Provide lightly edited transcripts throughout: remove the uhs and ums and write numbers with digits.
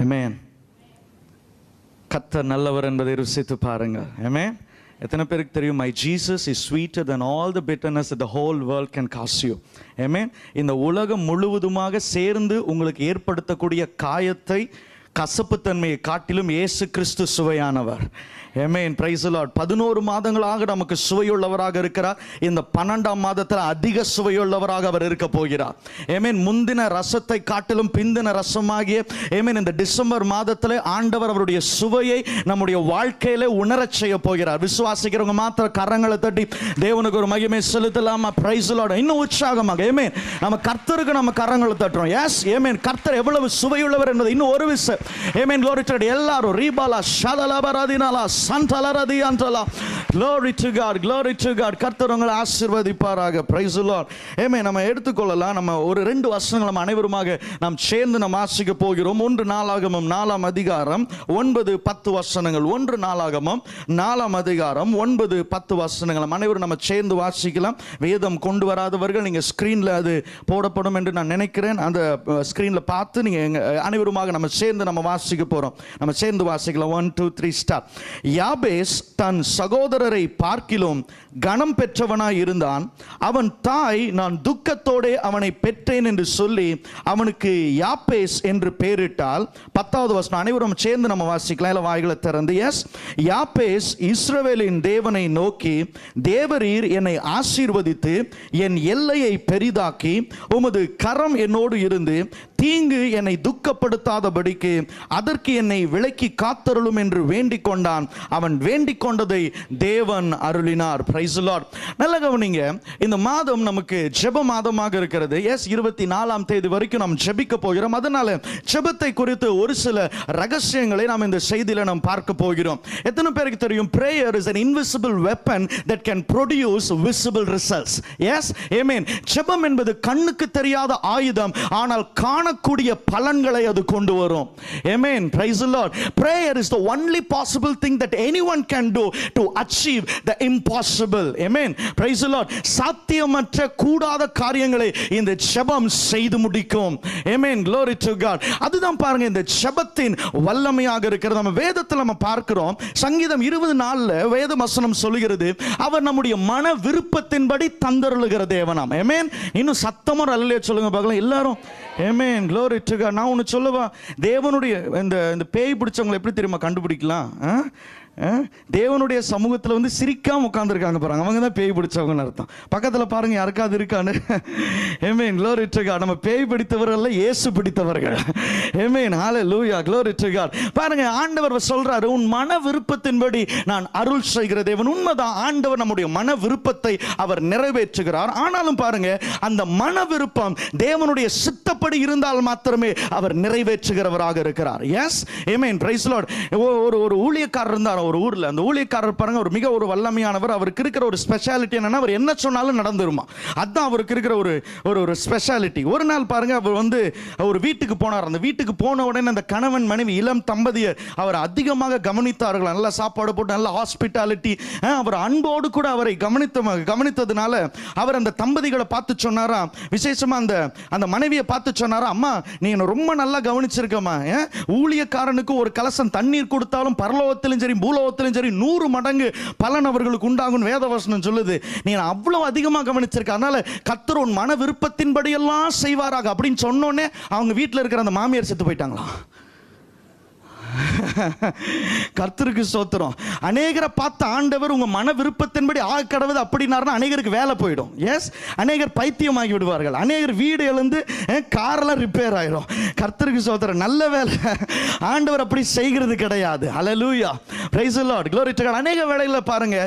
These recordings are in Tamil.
ஆமென். கர்த்தர் நல்லவர் என்பதை ருசித்து பாருங்க. ஆமென். எத்தனை பேருக்கு தெரியும், my Jesus is sweeter than all the bitterness that the whole world can cause you. ஆமென். இந்த உலகம் முழுவதுமாக சேர்ந்து உங்களுக்கு ஏற்படுத்தக்கூடிய காயத்தை, கசப்புத்தன்மையை காட்டிலும் இயேசு கிறிஸ்து சுவையானவர். ஆமென். Praise the Lord. 11 மாதங்களாக நமக்கு சுவையுள்ளவராக இருக்கிறார். இந்த 12ஆம் மாதத்தில் அதிக சுவையுள்ளவராக அவர் இருக்க போகிறார். ஆமென். முந்தின ரசத்தை காட்டிலும் பிந்தின ரசமாகிய ஆமென் இந்த டிசம்பர் மாதத்தில் ஆண்டவர் அவருடைய சுவையை நம்முடைய வாழ்க்கையில உணரச் செய்ய போகிறார். விசுவாசிக்கிறவங்க மாத்திர கரங்களை தட்டி தேவனுக்கு ஒரு மகிமை செலுத்தலாமா? Price the Lord. இன்னும் உற்சாகமாக ஆமென். நம்ம கர்த்தருக்கு நம்ம கரங்களை தட்டுறோம். எஸ் ஆமென். கர்த்தர் எவ்வளவு சுவையுள்ளவர் என்பது இன்னும் ஒரு விஷயம். ஆமென். glory to God. எல்லாரும் ரீபாலா ஷதலபரதினாலா சந்தலரதியந்தலா glory to God, glory to God. கர்த்தர் உங்களை ஆசீர்வதிப்பாராக. praise the Lord. ஆமென். நம்ம எடுத்துக்கொள்ளலாம். நம்ம ஒரு 2 வசனங்கள் நம்ம அனைவருமாக நாம் சேர்ந்து நாம் வாசிக்க போகிறோம். 1 நாளாகமம் 4ஆம் அதிகாரம் 9-10 வசனங்கள். 1 நாளாகமம் 4ஆம் அதிகாரம் 9-10 வசனங்கள் நம்ம அனைவரும் நம்ம சேர்ந்து வாசிக்கலாம். வேதம் கொண்டு வராதவர்கள் நீங்க ஸ்கிரீன்ல அது போடப்படும் என்று நான் நினைக்கிறேன். அந்த ஸ்கிரீன்ல பார்த்து நீங்க அனைவருமாக நம்ம சேர்ந்து நம்ம வாசிக்க போறோம். நம்ம சேர்ந்து வாசிக்கலாம். 1 2 3 ஸ்டார்ட். யாபேஸ் தன் சகோதரரை பார்க்கிலும் கனம் பெற்றவனாய் இருந்தான். அவன் தாய் நான் துக்கத்தோடு அவனை பெற்றேன் என்று சொல்லி அவனுக்கு யாபேஸ் என்று பெயரிட்டால். 10வது வசனம் அனைவரும் சேர்ந்து நம்ம வாசிக்கலாம். இல்ல வாய்களை திறந்து. எஸ். யாபேஸ் இஸ்ரவேலின் தேவனை நோக்கி, தேவரீர் என்னை ஆசீர்வதித்து என் எல்லையை பெரிதாக்கி உமது கரம் என்னோடு இருந்து தீங்கு என்னை துக்கப்படுத்தாதபடிக்கு அதற்கு என்னை விலக்கி காத்தருளும் என்று வேண்டிக் கொண்டான். அவன் வேண்டிக் கொண்டதை தேவன் அருளினார். Price the Lord. நல்ல கவனிங்க. இந்த மாதம் நமக்கு ஜெப மாதமாக இருக்கிறது. எஸ் 24ஆம் தேதி வரைக்கும் நாம் ஜெபிக்க போகிறோம். அதனால ஜெபத்தை குறித்து ஒரு சில ரகசியங்களை நாம் இந்த செய்தியில நாம் பார்க்க போகிறோம். எத்தனை பேருக்கு தெரியும், prayer is an invisible weapon that can produce visible results. Yes, amen. ஜெபம் என்பது கண்ணுக்கு தெரியாத ஆயுதம், ஆனால் காணக்கூடிய பலன்களை அது கொண்டு வரும். Amen. Praise the Lord. Prayer is the only possible thing that anyone can do to achieve the impossible. Amen. Praise the Lord. சாத்தியமற்ற கூடாத காரியங்களை இந்த ஜெபம் செய்து முடிக்கும். Amen. Glory to God. அதுதான் பாருங்க இந்த ஜெபத்தின் வல்லமையாக இருக்கிறது. நம்ம வேதத்தில் நம்ம பார்க்கிறோம். சங்கீதம் 24ல வேத வசனம் சொல்லுகிறது, அவர் நம்முடைய மன விருப்பத்தின்படி தந்தருளுகிற தேவனாம். Amen. இன்னும் சத்தமா அல்லேலூயா சொல்லுங்க பார்க்கலாம் எல்லாரும். Amen. Glory to God. நான் ஒன்னு சொல்லவா, தேவனுடைய இந்த பேய் பிடிச்சவங்களை எப்படி தெரியுமா கண்டுபிடிக்கலாம்? தேவனுடைய சமூகத்தில் வந்து சிரிக்காம உட்கார்ந்துருக்காங்க பாருங்க, அவங்க தான் பேய் பிடிச்சவங்கன்னு அர்த்தம். பக்கத்தில் பாருங்க யாருக்காவது இருக்கான்னு. Amen. Glory to God. நம்ம பேய் பிடித்தவர்கள் இயேசு பிடித்தவர்கள். Amen. Hallelujah. Glory to God. பாருங்க ஆண்டவர் சொல்றாரு, உன் மன விருப்பத்தின்படி நான் அருள் செய்கிற தேவன். உண்மைதான், ஆண்டவர் நம்முடைய மன விருப்பத்தை அவர் நிறைவேற்றுகிறார். ஆனாலும் பாருங்க அந்த மன விருப்பம் தேவனுடைய சித்தப்படி இருந்தால் மாத்திரமே அவர் நிறைவேற்றுகிறவராக இருக்கிறார். S. Amen. Praise the Lord. ஒரு ஊழியக்காரர் இருந்தார் ஒரு ஊர்ல. அந்த ஊழியக்காரர் பாருங்க ஒரு வல்லமையானவர். அவருக்கு இருக்கிற ஒரு ஸ்பெஷாலிட்டி என்னன்னா, அவர் என்ன சொன்னாலும் நடந்துருமா. அதுதான் அவருக்கு இருக்கிற ஒரு ஸ்பெஷாலிட்டி. ஒரு நாள் பாருங்க அவர் வந்து ஒரு வீட்டுக்கு போனார். அந்த வீட்டுக்கு போன உடனே அந்த கணவன் மனைவி இளம் தம்பதியை அவர் அதிகமாக கவனித்தார்கள். நல்ல சாப்பாடு போட்டு நல்ல ஹாஸ்பிட்டாலிட்டி, அவர் அன்போடு கூட அவரை கவனித்ததுனால அவர் அந்த தம்பதிகளை பார்த்து சொன்னாரா, விசேஷமா அந்த மனைவியை பார்த்து சொன்னாரா, அம்மா நீ என்ன ரொம்ப நல்லா கவனிச்சிருக்கமா, ஊழியக்காரனுக்கு ஒரு கலசம் தண்ணீர் கொடுத்தாலும் பரலோகத்திலும் சரி பூலோகத்திலும் சரி 100 மடங்கு பலன் அவர்களுக்கு உண்டாகும் வேதவசனம் சொல்லுது. நீ அவ்வளவு அதிகமா கவனிச்சிருக்க, அதனால கர்த்தர் உன் மன விருப்பத்தின்படி எல்லாம் செய்வாராக அப்படின்னு சொன்னோன்னே அவங்க வீட்டில் இருக்கிற அந்த மாமியார் செத்து போயிட்டாங்களாம். கர்த்தருக்கு ஸ்தோத்திரம். அநேகரை பார்த்த ஆண்டவர் உங்க மன விருப்பத்தின்படி ஆக கடவுது அப்படின்னாருன்னா அநேகருக்கு வேலை போயிடும். எஸ். அநேகர் பைத்தியமாகி விடுவார்கள். அநேகர் வீடு எழுந்து காரெல்லாம் ரிப்பேர் ஆயிடும். கர்த்தருக்கு ஸ்தோத்திரம். நல்ல வேலை ஆண்டவர் அப்படி செய்கிறது கிடையாது. Hallelujah. Praise the Lord. Glory to God. அநேக வேளையில பாருங்க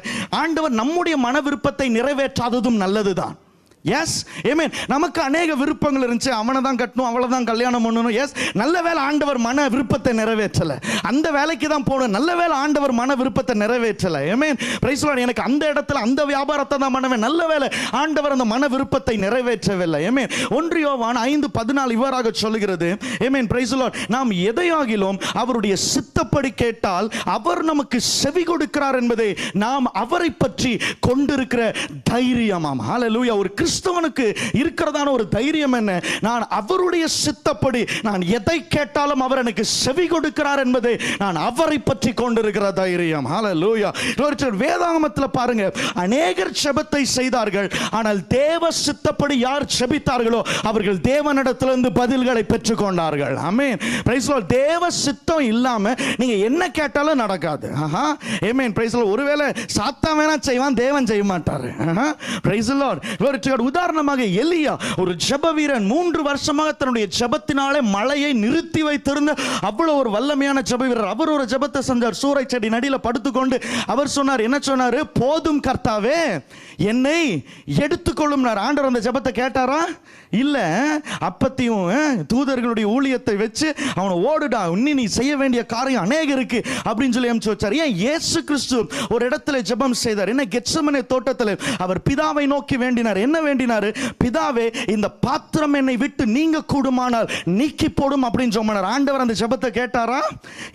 ஆண்டவர் நம்முடைய மன விருப்பத்தை நிறைவேற்றாததும் நல்லதுதான். எஸ். ஆமென். நமக்கு அநேக விருப்பங்கள் இருந்துச்சு, அவனை தான் கட்டணும், அவளை தான் கல்யாணம் பண்ணணும். எஸ். நல்ல வேளை ஆண்டவர் மன விருப்பத்தை நிறைவேற்றல. அந்த வேலைக்கு தான் போகணும். நல்ல வேளை ஆண்டவர் மன விருப்பத்தை நிறைவேற்றல. ஆமென். Praise the Lord. எனக்கு அந்த இடத்துல அந்த வியாபாரத்தை தான் பண்ணுவேன். நல்ல வேளை ஆண்டவர் அந்த மன விருப்பத்தை நிறைவேற்றவில்லை. ஆமென். 1 யோவான் 5:14 இவ்வாறாக சொல்லுகிறது. ஆமென். Praise the Lord. நாம் எதையாகிலும் அவருடைய சித்தப்படி கேட்டால் அவர் நமக்கு செவி கொடுக்கிறார் என்பதை நாம் அவரை பற்றி கொண்டிருக்கிற தைரியமாம். ஹல்லேலூயா. ஒரு கிறிஸ்தவனுக்கு இருக்கிறதான ஒரு தைரியம் என்ன? நான் அவருடைய சித்தப்படி நான் எதை கேட்டாலும் அவர் எனக்கு செவி கொடுக்கிறார் என்பதை நான் அவரை பற்றி கொண்டிருக்கிற தைரியம். ஹல்லேலூயா. வேதாகமத்தில் பாருங்க, அநேகர் ஜெபத்தை செய்தார்கள், ஆனால் தேவ சித்தப்படி யார் ஜெபித்தார்களோ அவர்கள் தேவனிடத்திலிருந்து பதில்களை பெற்றுக் கொண்டார்கள். ஆமென். Praise Lord. தேவ சித்தம் இல்லாம நீங்க என்ன கேட்டாலும் நடக்காது. ஆமென். Praise Lord. ஒருவேளை சாத்தான் வேணா செய்வான், தேவன் செய்ய மாட்டார். Praise Lord. glory to God. உதாரணமாக எலியா ஒரு ஜெப வீரன், 3 வருஷமாக தன்னுடைய ஜெபத்தினாலே மழையை நிறுத்தி வைத்திருந்த அவ்வளவு ஒரு வல்லமையான ஜெப வீரர். அவர் ஒரு ஜெபத்தை செஞ்சார். சூறை செடி நடியில படுத்துக்கொண்டு அவர் சொன்னார், என்ன சொன்னாரு? போதும் கர்த்தாவே, என்னை எடுத்துக்கொள்ளும். ஆண்டவர் அந்த ஜெபத்தை கேட்டாரா? இல்ல. அப்பத்தையும் தூதர்களுடைய ஊழியத்தை வச்சு அவனை ஓடுடா, இன்னும் நீ செய்ய வேண்டிய காரியம் அநேகம் இருக்கு அப்படின்னு சொல்லி அனுப்பிச்சு வச்சார். ஏன்? இயேசு கிறிஸ்து ஒரு இடத்துல ஜெபம் செய்தார். என்ன? கெத்செமனே தோட்டத்தில் அவர் பிதாவை நோக்கி வேண்டினார். என்ன வேண்டினார்? பிதாவே, இந்த பாத்திரம் என்னை விட்டு நீங்க கூடுமானால் நீக்கி போடும் அப்படின்னு சொன்னார். ஆண்டவர் அந்த ஜெபத்தை கேட்டாரா?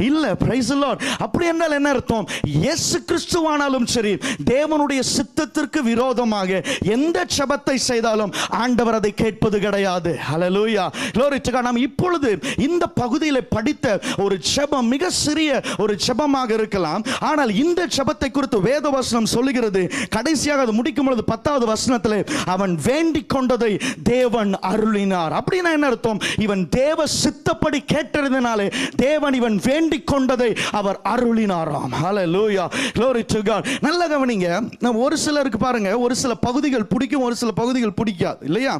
இல்ல. Price the Lord. அப்படி என்றால் என்ன அர்த்தம்? இயேசு கிறிஸ்துவானாலும் சரி, தேவனுடைய சித்தத்திற்கு விரோதமாக எந்த ஜெபத்தை செய்தாலும் ஆண்டவர் அதை கேட்பார் கிடையாது. ஹல்லேலூயா. glory to God. நாம் இப்பொழுது இந்த பகுதியில் படித்த ஒரு ஜெபம் மிக சிறிய ஒரு ஜெபமாக இருக்கலாம், ஆனால் இந்த ஜெபத்தை குறித்து வேதவசனம் சொல்லுகிறது. கடைசியாக அது முடிக்கும் பொழுது 10வது வசனத்தில் அவன் வேண்டிக் கொண்டதை தேவன் அருளினார். அப்படின்னா என்ன அர்த்தம்? இவன் தேவ சித்தப்படி கேட்டதினாலே தேவன் இவன் வேண்டிக் கொண்டதை அவர் அருளினாராம். ஹல்லேலூயா. glory to God. நல்ல கவனிங்க. நம்ம ஒரு சிலருக்கு பாருங்க, ஒரு சில பகுதிகள் பிடிக்கும், ஒரு சில பகுதிகள் பிடிக்காது இல்லையா?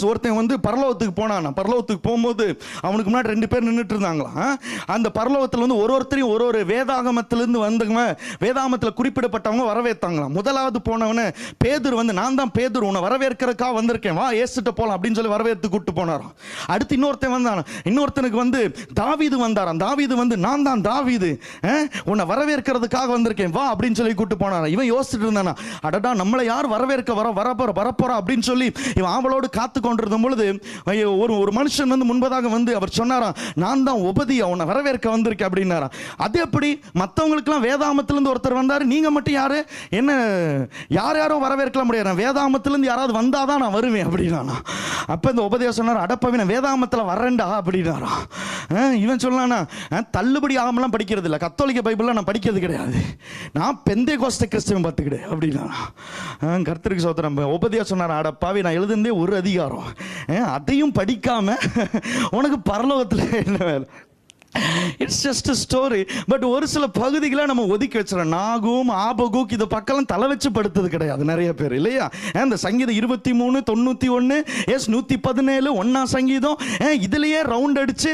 ஒருத்தன் வந்து பரலோகத்துக்கு போனான். பரலோகத்துக்கு போகும்போது அவனுக்கு முன்னாடி 2 பேர் நின்றுட்டு இருந்தாங்களாம். அந்த பரலோகத்தில் வந்து ஒருத்தரையும் ஒரு வேதாகமத்திலிருந்து வந்தவங்க, வேதாகமத்தில் குறிப்பிடப்பட்டவங்க வரவேற்றாங்களாம். முதலாவது போனவன பேதுரு வந்து, நான் தான் பேதுரு, உன்னை வரவேற்கிறதுக்காக வந்திருக்கேன், வா ஏசுட்ட போலாம் அப்படின்னு சொல்லி வரவேற்று கூட்டு போனாராம். அடுத்து இன்னொருத்தன் வந்தான். இன்னொருத்தனுக்கு வந்து தாவீது வந்தாராம். தாவீது வந்து, நான் தான் தாவீது, உன்னை வரவேற்கிறதுக்காக வந்திருக்கேன், வா அப்படின்னு சொல்லி கூட்டு போனாராம். இவன் யோசிச்சுட்டு இருந்தானா, அடடா நம்மளை யார் வரவேற்க வரப்போறா அப்படின்னு சொல்லி இவன் அவளோடு காத்து கொண்டிருந்த பொழுது ஒரு மனுஷன் வந்து முன்பதாக வந்து அவர் சொன்னாராம், நான் தான் உபதியா, உன்னை வரவேற்க வந்திருக்கேன் அப்படின்னாராம். அது எப்படி? மற்றவங்களுக்குலாம் வேதாகமத்திலிருந்து ஒருத்தர் வந்தார், நீங்க மட்டும் யாரு? என்ன யாரோ வரவேற்கலாம் முடியாது, வேதாகமத்திலிருந்து யாராவது வந்தாதான் நான் வருவேன் அப்படின்னா. அப்ப இந்த உபதியா சொன்னார், அடப்பாவி நான் வேதாகமத்தில் வரேன்டா அப்படின்னாராம். இவன் சொன்னானா, தள்ளுபடி ஆகமெல்லாம் படிக்கிறது இல்லை, கத்தோலிக்க பைபிள்லாம் நான் படிக்கிறது கிடையாது, நான் பெந்தேகோஸ்தே கிறிஸ்தவன் பார்த்துக்கிட்டேன் அப்படின்னா. கர்த்தருக்கு சோத்திரம். உபதியா சொன்னார், அடப்பாவி நான் எழுதுனதே ஒரு அதிகாரம், அதையும் படிக்காம உனக்கு பரலோகத்தில் என்ன வேலை? It's just a story. But ஒரு சில பகுதிகளை நம்ம ஒதுக்கி வச்சிடறோம். நாகும் ஆபகுக் இது பக்கம் தலை வச்சு படுத்தது கிடையாது நிறைய பேர் இல்லையா? இந்த சங்கீதம் 23, 91, 117, 1ஆம் சங்கீதம் இதுலயே ரவுண்ட் அடிச்சு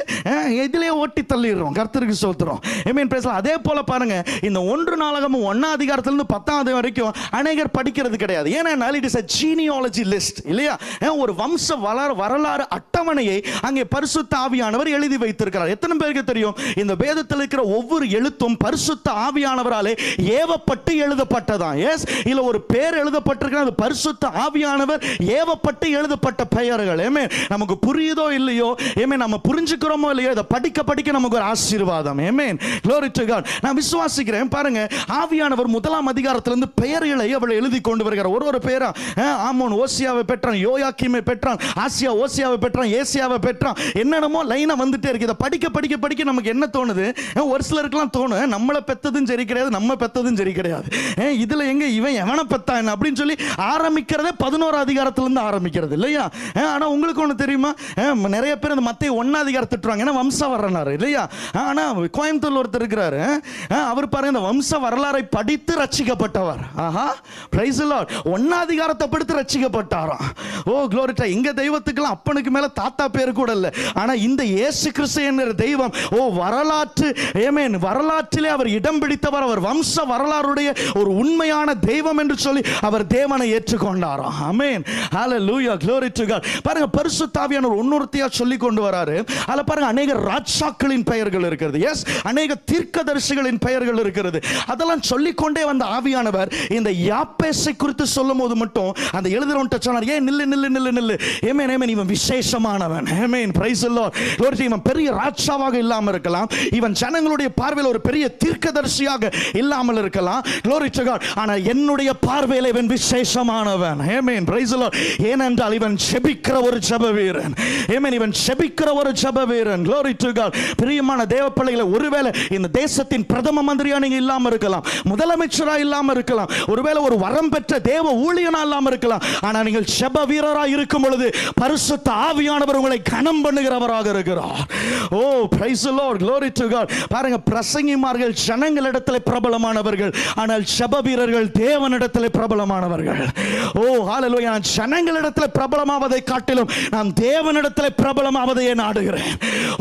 இதுலயே ஓட்டி தள்ளிடுறோம். கர்த்தருக்கு ஸ்தோத்திரம். ஆமென். பேசலாம். அதே போல பாருங்க, இந்த 1 நாளாகமம் 1ஆம் அதிகாரத்திலிருந்து 10ஆவது வரைக்கும் அநேகர் படிக்கிறது கிடையாது. ஏன்னா it is a genealogy list இல்லையா? ஒரு வம்ச வரலாறு அட்டவணையை அங்கே பரிசுத்த ஆவியானவர் எழுதி வைத்திருக்கிறார். எத்தனை பேருக்கு தெரியும்? இந்த வேதத்தில் இருக்கிற ஒவ்வொரு எழுத்தும் பரிசுத்த ஆவியானவராலே ஏவப்பட்டு எழுதப்பட்டதான். எஸ், இல்ல ஒரு பேர் எழுதப்பட்டிருக்கிறது, அது பரிசுத்த ஆவியானவர் ஏவப்பட்டு எழுதப்பட்ட பெயர்கள். ஆமென். நமக்கு புரியுதோ இல்லையோ, ஆமென், நம்ம புரிஞ்சுக்கிறோமோ இல்லையோ, இதை படிக்க படிக்க நமக்கு ஒரு ஆசீர்வாதம். ஆமென். glory to God. நான் விசுவாசிக்கிறேன். பாருங்க, ஆவியானவர் 1ஆம் அதிகாரத்திலிருந்து பெயர்களை அவள் எழுதி கொண்டு வருகிறார். ஒரு பேரா ஆமோன் ஓசியாவை பெற்றான், யோயாக்கீமை பெற்றான், ஆசியா ஓசியாவை பெற்றான், ஏசியாவை பெற்றான், என்னென்னமோ லைனா வந்துட்டே இருக்கு. இதை படிக்க படிக்க படிக்க நமக்கு என்ன தோணுது? ஒரு சிலருக்குலாம் தோணும், நம்மளை பெத்ததும் சரி கிடையாது, நம்ம பெத்ததும் சரி கிடையாது, இதுல எங்க இவன் எவனை பெத்தான் அப்படின்னு சொல்லி ஆரம்பிக்கிறதே 11ஆம் அதிகாரத்திலிருந்து ஆரம்பிக்கிறது இல்லையா? ஆனா உங்களுக்கு ஒண்ணு தெரியுமா? நிறைய பேர் அந்த மத்தேயு 1ஆம் அதிகாரத்தை திட்டுறாங்க, ஏன்னா வம்ச வரலாறு இல்லையா? ஆனா கோயம்புத்தூர்ல ஒருத்தர் இருக்கிறாரு, அவர் பாருங்க இந்த வம்ச வரலாறை படித்து ரட்சிக்கப்பட்டவர். ஆஹா, பிரைஸ் தி லார்ட். 1ஆம் அதிகாரத்தை படித்து ரட்சிக்கப்பட்டாராம். ஓ glory to God. எங்க தெய்வத்துக்குலாம் அப்பனுக்கு மேல தாத்தா பேரு கூட இல்ல, ஆனா இந்த இயேசு கிறிஸ்து என்கிற தெய்வம் வரலாற்றிலே அவர் இடம் பிடித்தவர், அவர் வம்ச வரலாறுடைய ஒரு உண்மையான தெய்வம் என்று சொல்லி அவர் தேவனை ஏற்றுக்கொண்டாராம். ஆமென். ஹல்லேலூயா. glory to God. பாருங்க, பரிசுத்த ஆவியானவர் ஒன்னொருத்தியா சொல்லி கொண்டு வராரு. அதுல பாருங்க அநேக ராஜாக்களின் பெயர்கள் இருக்கிறது. எஸ், அநேக தீர்க்கதரிசிகளின் பெயர்கள் இருக்கிறது. அதெல்லாம் சொல்லிக்கொண்டே வந்த ஆவியானவர் இந்த யாப்பேசை குறித்து சொல்லும் போது மட்டும் அந்த எழுதுறவன்ட்ட சொன்னார், ஏன் நில்லு நில்லு நில்லு நில்லு, ஆமென் ஆமென், இவன் விசேஷமானவன். Amen. Praise the Lord. glory to God. இவன் பெரிய ராஜாவாக இல்லாம இல்லாமல் இருக்கலாம், இவன் ஜனங்களுடைய பார்வையில் ஒரு பெரிய தீர்க்கதரிசியாக இல்லாமல் இருக்கலாம், glory to God, ஆனால் என்னுடைய பார்வையில் இவன் விசேஷமானவன். ஆமென், praise the Lord. ஏனென்றால் இவன் ஜெபிக்கிற ஒரு ஜெப வீரன். ஆமென், இவன் ஜெபிக்கிற ஒரு ஜெப வீரன். glory to God. பிரியமான தேவ பிள்ளைகளே, ஒருவேளை இந்த தேசத்தின் பிரதம மந்திரியா நீங்க இல்லாம இருக்கலாம், முதலமைச்சரா இல்லாம இருக்கலாம், ஒருவேளை ஒரு வரம் பெற்ற தேவ ஊழியனா இல்லாம இருக்கலாம், ஆனா நீங்கள் ஜெப வீரரா இருக்கும் பொழுது பரிசுத்த ஆவியானவர் உங்களை கனம் பண்ணுகிறவராக இருக்கிறார். ஓ, praise the Lord, glory to God. பாருங்க, பிரசங்கிமார்கள் ஜனங்களிடத்தில் பிரபலமானவர்கள், ஆனால் ஜெப வீரர்கள் தேவனிடத்தில் பிரபலமானவர்கள். ஓ, ஹalleluya. நான் ஜனங்களிடத்தில் பிரபலமாவதை காட்டிலும் நான் தேவனிடத்தில் பிரபலமாவதையே நாடுகிறேன்.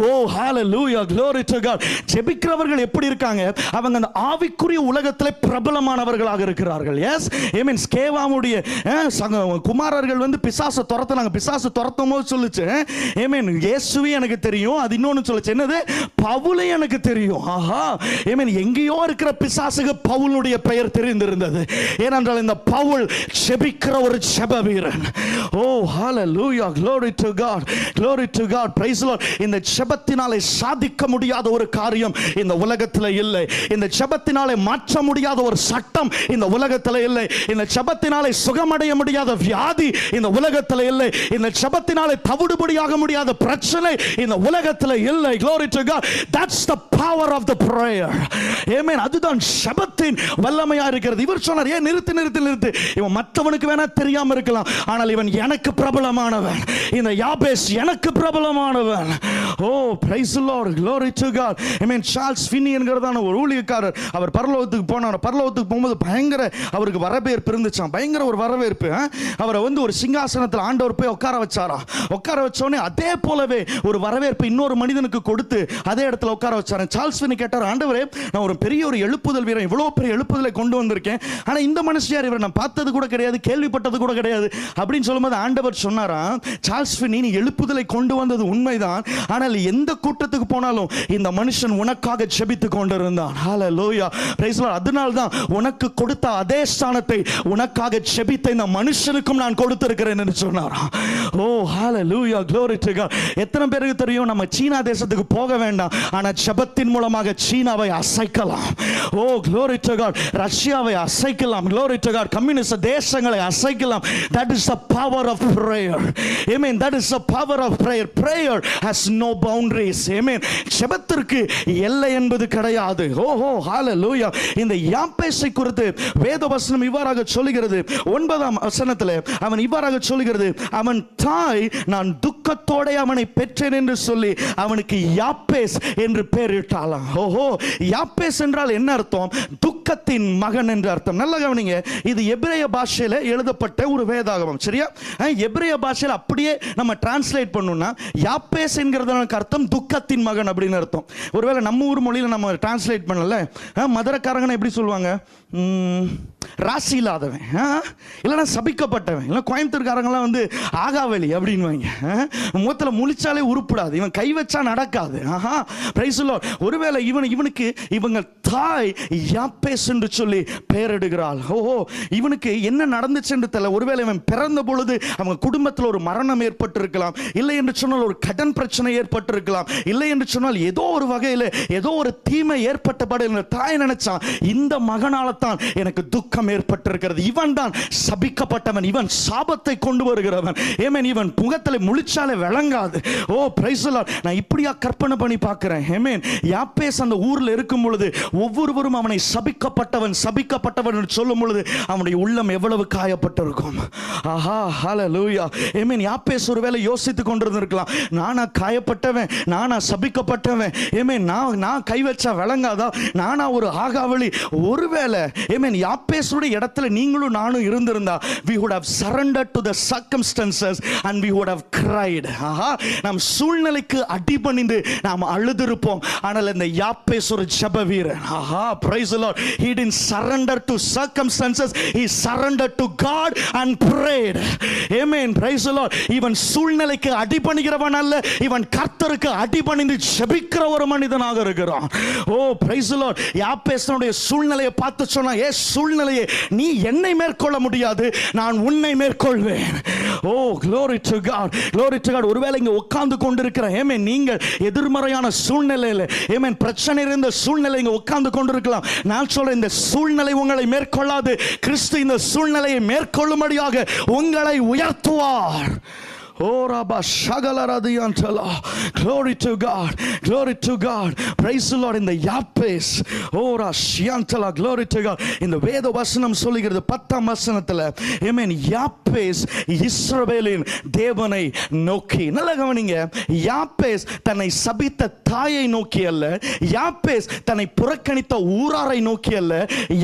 ஓ, ஹalleluya, glory to God. ஜெபிக்கிறவர்கள் எப்படி இருக்காங்க? அவங்க அந்த ஆவிக்குரிய உலகத்தில் பிரபலமானவர்களாக இருக்கிறார்கள். எஸ், ஆமென். ஸ்கேவாவுடைய குமாரர்கள் வந்து பிசாசு துரத்துனாங்க. பிசாசு துரத்தும் போது சொல்லுச்சு, ஆமென், இயேசுவே எனக்கு தெரியும். அது இன்னொன்னு சொல்லுச்சு, என்னது? பவுலே எனக்கு தெரியும். ஆஹா, ஆமென். எங்கேயோ இருக்கிற பிசாசுக்கு பவுலுடைய பெயர் தெரிந்திருந்தது. ஏனென்றால் இந்த பவுல் ஜெபிக்கிற ஒரு ஜெப வீரன். ஓ, ஹalleluya, glory to God, glory to God, praise the Lord. இந்த ஜெபத்தினாலே சாதிக்க முடியாத ஒரு காரியம் இந்த உலகத்தில் இல்லை. இந்த ஜெபத்தினாலே மாற்ற முடியாத ஒரு சட்டம் இந்த உலகத்தில் இல்லை. இந்த ஜெபத்தினாலே சுகமடைய முடியாத வியாதி இந்த உலகத்தில் இல்லை. இந்த ஜெபத்தினாலே தவிடுபடியாக முடியாத பிரச்சனை இந்த உலகத்தில் இல்லை. glory to God. That's the power of the prayer. Amen. அதுதான் ஜெபத்தின் வல்லமையா இருக்கிறது. இவர் சொன்னார், ஏன் நிறுத்து நிறுத்து நிறுத்து, இவன் மற்றவனுக்கு வேணா தெரியாம இருக்கலாம், ஆனால் இவன் எனக்கு பிரபலமானவன். இந்த யாபேஸ் எனக்கு பிரபலமானவன். ஓ, praise the Lord, glory to God. Amen. Charles Binny என்கிறதான ஒரு ஊழியக்காரர், அவர் பரலோகத்துக்கு போனார். பரலோகத்துக்கு போகும்போது பயங்கர அவருக்கு வரவேற்பு இருந்துச்சாம். பயங்கர ஒரு வரவேற்பு. அவரை வந்து ஒரு சிங்காசனத்தில் ஆண்டவர் போய் உட்கார வச்சாராம். உட்கார வச்சோடனே அதே போலவே ஒரு வரவேற்பு இன்னொரு மனிதனுக்கு கொடுத்து அதே இடத்துல உட்கார வச்சாரு. சார்ல்ஸ் ஃபின்னி கேட்டார், ஆண்டவரே, நான் ஒரு பெரிய ஒரு எழுப்புதல் வீரன், இவ்வளவு பெரிய எழுப்புதலை கொண்டு வந்திருக்கேன், ஆனா இந்த மனுஷியார் இவர் நான் பார்த்தது கூட கிடையாது, கேள்விப்பட்டது கூட கிடையாது அப்படின்னு சொல்லும்போது ஆண்டவர் சொன்னாராம், சார்ல்ஸ் ஃபின்னி, நீ எழுப்புதலை கொண்டு வந்தது உண்மைதான், ஆனால் எந்த கூட்டத்துக்கு போனாலும் இந்த மனுஷன் உனக்காக ஜெபித்து கொண்டிருந்தான். ஹalleluya, praise the Lord. அதனால்தான் உனக்கு கொடுத்த அதே ஸ்தானத்தை உனக்காக ஜெபித்த இந்த மனுஷனுக்கும் நான் கொடுத்திருக்கிறேன் என்று சொன்னாராம். ஓ, ஹalleluya, glory to God. எத்தனை பேருக்கு தெரியும் நம்ம சீனா தேசத்துக்கு போக வேண்டாம், ஆனா ஜெபத்தின் மூலமாக சீனாவை அசைக்கலாம். ஓ, glory to God. ரஷ்யாவை அசைக்கலாம். glory to God. கம்யூனிஸ்ட் தேசங்களை அசைக்கலாம். That is the power of prayer. Amen. That is the power of prayer. Prayer has no boundaries. Amen. ஜெபத்திற்கு எல்லை என்பது கிடையாது. ஓஹோ, ஹalleluya. இந்த யாபேசை குறித்து வேதவசனம் இவ்வாறாக சொல்கிறது. 9ஆம் வசனத்தில் அவன் இவ்வாறாக சொல்கிறது, அவன் தாய் நான் துக்கத்தோட அவனை பெற்றேன் என்று சொல்லி அவனுக்கு யாபேஸ் என்று பெயரிட்டாளாம். ஓஹோ, யாபேஸ் என்றால் என்ன அர்த்தம்? துக்கத்தின் மகன் என்று அர்த்தம். நல்ல கவனிங்க, இது எபிரேய பாஷையில் எழுதப்பட்ட ஒரு வேதாகமம். சரியா? எபிரேய பாஷையில் அப்படியே நம்ம டிரான்ஸ்லேட் பண்ணோம்னா யாபேஸ் என்கிறதுக்கு அர்த்தம் துக்கத்தின் மகன் அப்படின்னு அர்த்தம். ஒருவேளை நம்ம ஊர் மொழியில் நம்ம டிரான்ஸ்லேட் பண்ணல, மதுரக்காரங்க எப்படி சொல்லுவாங்க? ராசி இல்லாதவன், இல்லைன்னா சபிக்கப்பட்டவன், இல்லை கோயம்புத்தூர்காரங்களாம் வந்து ஆகாவலி அப்படின்வாங்க. முகத்தில் முழிச்சாலே உருப்படாது, இவன் கை வச்சா நடக்காது. ஆஹா, பிரைஸ் தி லார்ட். ஒருவேளை இவனுக்கு இவங்க தாய் யாபேஸ் என்று சொல்லி பெயரிடுகிறாள். ஓஹோ, இவனுக்கு என்ன நடந்துச்சு என்று தெரியல. ஒருவேளை இவன் பிறந்த பொழுது அவங்க குடும்பத்தில் ஒரு மரணம் ஏற்பட்டிருக்கலாம், இல்லை என்று சொன்னால் ஒரு கடன் பிரச்சனை ஏற்பட்டிருக்கலாம், இல்லை என்று சொன்னால் ஏதோ ஒரு வகையில் ஏதோ ஒரு தீமை ஏற்பட்டபடி தாய் நினைச்சான், இந்த மகனால தான் எனக்கு துக்கம் ஏற்பட்டிருக்கிறது, இவன் தான் சபிக்கப்பட்டவன், இவன் சாபத்தை கொண்டு வருகிறவன், ஏமேன், இவன் முகத்தில் முழிச்சாலே விளங்காது. ஓ, பிரைஸ் தி லார்ட். நான் இப்படியா கற்பனை பண்ணி பார்க்கிறேன். ஏமேன், யாபேஸ் அந்த ஊரில் இருக்கும் பொழுது ஒவ்வொருவரும் அவனை சபிக்கப்பட்டவன் சபிக்கப்பட்டவன் என்று சொல்லும் பொழுது அவனுடைய உள்ளம் எவ்வளவு காயப்பட்டிருக்கும். ஆஹா, ஹalleluya. ஏமேன், யாபேஸ் ஒருவேளை யோசித்துக் கொண்டிருந்திருக்கலாம், நானா காயப்பட்டவன், நானா சபிக்கப்பட்டவன், ஏமேன், நான் கை வச்சா விளங்காதா, நானா ஒரு ஆகாவளி. ஒருவேளை ஏமேன் யாபேசுடைய இடத்துல நீங்களும் நானும் இருந்திருந்தா, we would have surrendered to the circumstances and we would have cried. ஆஹா, நாம் சூழ்நிலைக்கு அடிபணிந்து நாம் அழுதிருப்போம். ஆனால் இந்த யாபேஸ் ஒரு ஜெப வீரன். ஆஹா, praise the Lord. He didn't surrender to circumstances, he surrendered to God and prayed. Amen, praise the Lord. இவன் சூழ்நிலைக்கு அடிபணிகிறவன் அல்ல, இவன் கர்த்தருக்கு அடிபணிந்து ஜெபிக்கிற ஒரு மனிதனாக இருக்கிறான். ஓ, praise the Lord. யாபேஸ்னுடைய சூழ்நிலையை பார்த்து சொன்னா, ஏ சூழ்நிலையே, நீ என்னை மேற்கொள்ள முடியாது, நான் உன்னை மேற்கொள்வேன். ஓ glory to God, glory to God. ஒருவேளை இங்க உட்கார்ந்து கொண்டிருக்கிற ஆமென் நீங்கள் எதிர்மறையான சூழ்நிலையில ஆமென் பிரச்சனை இருந்த சூழ்நிலை இங்க உட்கார்ந்து கொண்டிருக்கலாம். நான் சொல்றேன் இந்த சூழ்நிலை உங்களை மேற்கொள்ளாது. கிறிஸ்து இந்த சூழ்நிலையை மேற்கொள்ளும்படியாக உங்களை உயர்த்துவார். Oh Rabba Shagalaradiantala. Glory to God. Glory to God. Praise the Lord. In the Yapes. Oh Rashiantala. Glory to God. In the Veda Vasanam சொல்லுகிறது 10ஆம் வசனத்துல Amen. Yapes இஸ்ரவேலின் தேவனை நோக்கி. நல்ல கவனிங்க. யாப்பேஸ் தன்னை சபித்த தாயை நோக்கி அல்ல. யாப்பேஸ் தன்னை புறக்கணித்த ஊராரை நோக்கி அல்ல.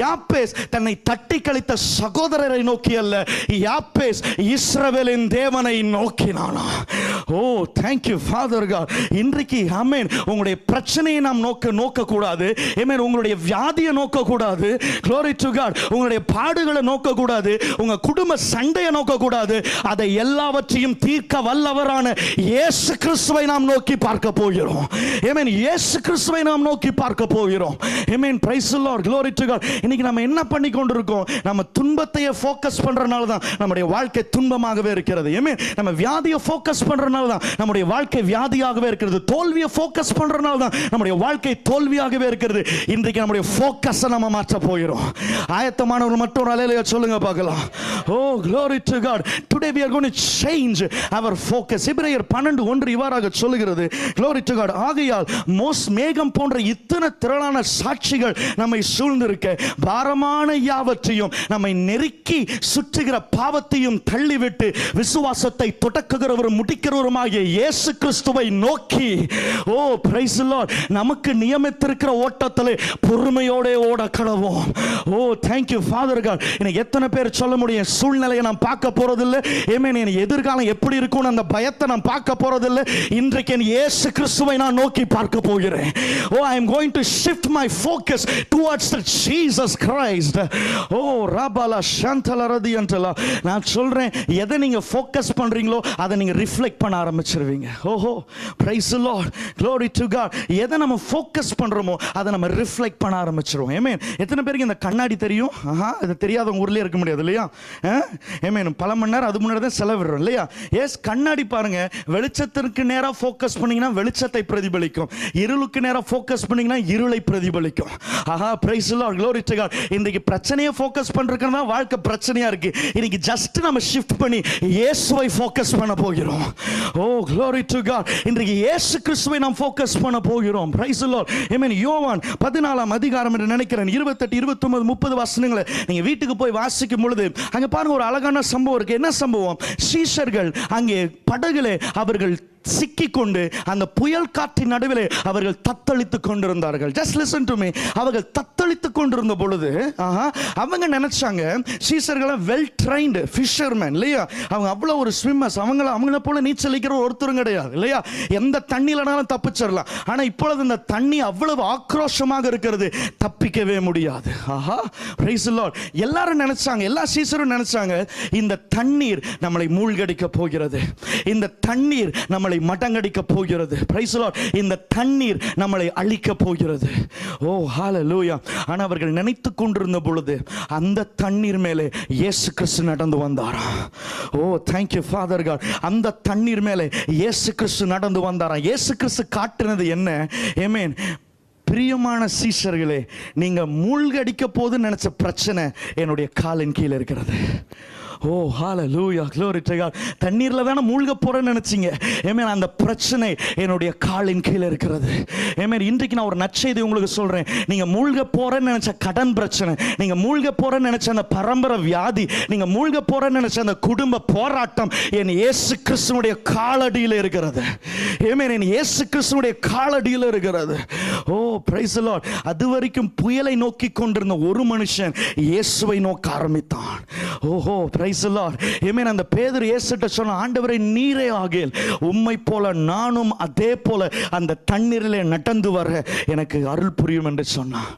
யாப்பேஸ் தன்னை தட்டி கழித்த சகோதரரை நோக்கி அல்ல. யாப்பேஸ் இஸ்ரவேலின் தேவனை நோக்கி. ஓ thank you Father God. இன்றைக்கு ஆமென் உங்களுடைய பிரச்சனையை நாம் நோக்க கூடாது. ஆமென் உங்களுடைய வியாதியை நோக்க கூடாது. glory to God. உங்களுடைய பாடுகளை நோக்க கூடாது. உங்க குடும்ப சண்டையை நோக்க கூடாது. அதை எல்லாவற்றையும் தீர்க்க வல்லவரான இயேசு கிறிஸ்துவை நாம் நோக்கி பார்க்க போகிறோம். ஆமென் இயேசு கிறிஸ்துவை நாம் நோக்கி பார்க்க போகிறோம். ஆமென் praise the Lord. glory to God. இன்னைக்கு நம்ம என்ன பண்ணி கொண்டிருக்கோம்? நம்ம துன்பத்தையே ஃபோக்கஸ் பண்றனால தான் நம்முடைய வாழ்க்கை துன்பமாகவே இருக்கிறது. ஆமென் நம்ம வியாதியை ஃபோக்கஸ் பண்றனால தான் நம்முடைய வாழ்க்கை வியாதியாகவே இருக்கிறது. தோல்வியை ஃபோக்கஸ் பண்றனால தான் நம்முடைய வாழ்க்கை தோல்வியாகவே இருக்கிறது. இன்றைக்கு நம்முடைய ஃபோக்கஸை நம்ம மாற்ற போகிறோம். ஆயத்தமானவர்கள் மட்டும் அல்லேலூயா சொல்லுங்க பார்க்கலாம். ஓ glory to God. Today we are going to change our focus. எபிரேயர் 12:1 இவ்வாறாக சொல்லுகிறது. glory to God. ஆகையால் மேகம் போன்ற இத்தனை திரளான சாட்சிகள் நம்மை சூழ்ந்திருக்க பாரமான யாவற்றையும் நம்மை நெருக்கி சுற்றுகிற பாவத்தையும் தள்ளிவிட்டு விசுவாசத்தை தொடக்குகிறவரும் முடிக்கிறவருமாகிய இயேசு கிறிஸ்துவை நோக்கி ஓ praise the Lord நமக்கு நியமித்திருக்கிற ஓட்டத்திலே பொறுமையோட ஓட கடவோம். ஓ thank you Father God. எனக்கு எத்தனை பேர் சொல்ல முடியும் சூழ்நிலையை நான் பார்க்க போறதில்லை. ஆமென் என் எதிர்காலம் எப்படி இருக்கும்னு அந்த பயத்தை நான் பார்க்க போறதில்லை. இன்றைக்கு என் இயேசு கிறிஸ்துவை நான் நோக்கி பார்க்க போகிறேன். ஓ I am going to shift my focus towards the Jesus Christ. ஓ ராபாலா ஷாந்தலா ரதியந்தலா. நான் சொல்றேன் எதை நீங்க ஃபோக்கஸ் பண்றீங்களோ அதை நீங்க ரிஃப்ளெக்ட் பண்ண ஆரம்பிச்சிருவீங்க. ஓஹோ praise the Lord. glory to God. எதை நம்ம ஃபோக்கஸ் பண்றோமோ அதை நம்ம ரிஃப்ளெக்ட் பண்ண ஆரம்பிச்சிருவோம். ஆமென் எத்தனை பேருக்கு இந்த கண்ணாடி தெரியும்? இது தெரியாதவங்க ஊர்லயே இருக்க முடியாது இல்லையா? ஆமென் பல மணி நேரம் அது முன்னாடி தான் செலவிடுறோம் இல்லையா? எஸ் கண்ணாடி பாருங்க வெளிச்சத்திற்கு நேரா ஃபோக்கஸ் பண்ணீங்கன்னா வெளிச்சத்தை பிரதிபலிக்கும். இருளுக்கு நேரா ஃபோக்கஸ் பண்ணீங்கன்னா இருளை பிரதிபலிக்கும். praise the Lord. glory to God. இன்னைக்கு பிரச்சனையை ஃபோக்கஸ் பண்றதுக்கு தான் வாழ்க்கை பிரச்சனையா இருக்கு. இன்னைக்கு ஜஸ்ட் நம்ம ஷிஃப்ட் பண்ணி இயேசுவை ஃபோக்கஸ் பண்ண போகிறோம். ஓ glory to God. இன்றைக்கு இயேசு கிறிஸ்துவை நாம் ஃபோக்கஸ் பண்ண போகிறோம். praise the Lord. ஆமென் யோவான் 14ஆம் அதிகாரம் என்று நினைக்கிறேன் 28 29 30 வசனங்களை நீங்க வீட்டுக்கு போய் வாசிக்கும் பொழுது அங்க பாருங்க ஒரு அழகான சம்பவம் இருக்கு. என்ன சம்பவம்? சீஷர்கள் அங்கே படகுலே அவர்கள் சிக்கிக்கொண்டு அந்த புயல் காற்றின் நடுவிலே அவர்கள் தத்தளித்துக் கொண்டிருந்தார்கள். Just listen to me. அவர்கள் தத்தளித்துக் கொண்டிருந்த பொழுது அவங்க நினைச்சாங்க சீஷர்களை வெல் ட்ரைன்டு ஃபிஷர்மேன் இல்லையா? அவங்க அவ்வளோ ஒரு ஸ்விம்மர்ஸ். அவங்கள போல நீச்சல் அடிக்கிற ஒருத்தரும் கிடையாது இல்லையா? எந்த தண்ணியிலனாலும் தப்பிச்சிடலாம். ஆனால் இப்பொழுது இந்த தண்ணி அவ்வளவு ஆக்ரோஷமாக இருக்கிறது, தப்பிக்கவே முடியாது. Price the Lord. எல்லாரும் நினைச்சாங்க, எல்லா சீஷரும் நினைச்சாங்க இந்த தண்ணீர் நம்மளை மூழ்கடிக்க போகிறது, இந்த தண்ணீர் நம்மளை மடங்கடிக்க போகிறது. Price the Lord. இந்த தண்ணீர் நம்மளை அழிக்க போகிறது. ஓ ஹalleluya. ஆனா அவர்கள் நினைத்துக் கொண்டிருந்த பொழுது அந்த தண்ணீர் மேலே இயேசு கிறிஸ்து நடந்து வந்தாரா. ஓ thank you Father God. அந்த தண்ணீர் மேலே இயேசு கிறிஸ்து நடந்து வந்தாரா. இயேசு கிறிஸ்து காட்டினது என்ன? ஆமென். பிரியமான சீஷர்களே, நீங்க மூழ்கடிக்க போது நினைச்ச பிரச்சனை என்னுடைய காலின் கீழே இருக்கிறது. ஓ ஹalleluya. glory to God. தண்ணீர்ல தான மூழ்க போறேன்னு நினைச்சீங்க. ஆமென். அந்த பிரச்சனை என்னுடைய காலின் கீழே இருக்கிறது. ஆமென். இன்றைக்கு நான் ஒரு நற்செய்தி உங்களுக்கு சொல்றேன். நீங்க மூழ்க போறேன்னு நினைச்ச கடன் பிரச்சனை, நீங்க மூழ்க போறேன்னு நினைச்ச அந்த பரம்பரை வியாதி, நீங்க மூழ்க போறேன்னு நினைச்ச அந்த குடும்ப போராட்டம் என் இயேசு கிறிஸ்துவுடைய காலடியில் இருக்கிறது. ஆமென். என் இயேசு கிறிஸ்துவுடைய காலடியில் இருக்கிறது. ஓ praise the Lord. அதுவரைக்கும் புயலை நோக்கி கொண்டிருந்த ஒரு மனுஷன் இயேசுவை நோக்க ஆரம்பித்தான். ஓஹோ praise the Lord. ஆமென். அந்த பேதுரு இயேசுட்ட சொன்ன, ஆண்டவரே நீரே ஆகேல் உம்மை போல நானும் அதே போல அந்த தண்ணீரிலே நடந்து வர எனக்கு அருள் புரியும் என்று சொன்னான்.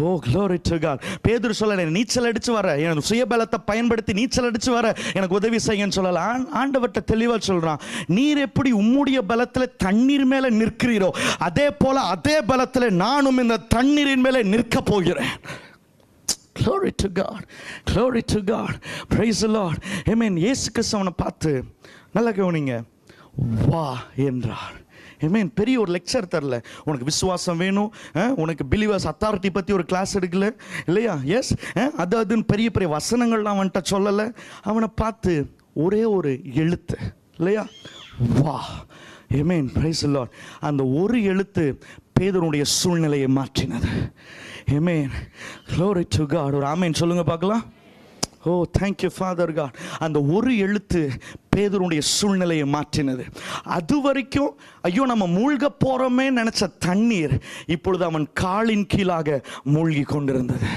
ஓ glory to God. பேதுரு சொல்லல நீச்சல் அடிச்சு வர, எனக்கு சுயபலத்தை பயன்படுத்தி நீச்சல் அடிச்சு வர எனக்கு உதவி செய்யுன்னு சொல்லல. ஆண்டவர்ட்ட தெளிவா சொல்றான், நீர் எப்படி உம்முடைய பலத்துல தண்ணீர் மேல நிற்கிறீரோ அதே போல அதே பலத்துல நானும் இந்த தண்ணீரின் மேல நிற்க போகிறேன். Glory to God. Glory to God. Praise the Lord. Amen. இயேசு கிறிஸ்து அவனை பார்த்து நல்லா கவனிங்க, வா என்றார். Amen. பெரிய ஒரு லெக்சர் தரல, உனக்கு விசுவாசம் வேணும், உனக்கு பிலீவர்ஸ் அத்தாரிட்டி பற்றி ஒரு கிளாஸ் எடுக்கல இல்லையா? எஸ், அதுன்னு பெரிய பெரிய வசனங்கள்லாம் அவன்கிட்ட சொல்லலை. அவனை பார்த்து ஒரே ஒரு எழுத்து இல்லையா, வா. Amen. Praise the Lord. அந்த ஒரு எழுத்து பேதுருடைய சூழ்நிலையை மாற்றினது. Amen. Glory to God. ஒரு ஆமென் சொல்லுங்க பார்க்கலாம். ஓ, தேங்க்யூ ஃபாதர் காட். அந்த ஒரு எழுத்து பேதுருடைய சூழ்நிலையை மாற்றினது. அது வரைக்கும் ஐயோ நம்ம மூழ்க போறோமே நினைச்ச தண்ணீர் இப்பொழுது அவன் காலின் கீழாக மூழ்கி கொண்டிருந்தது.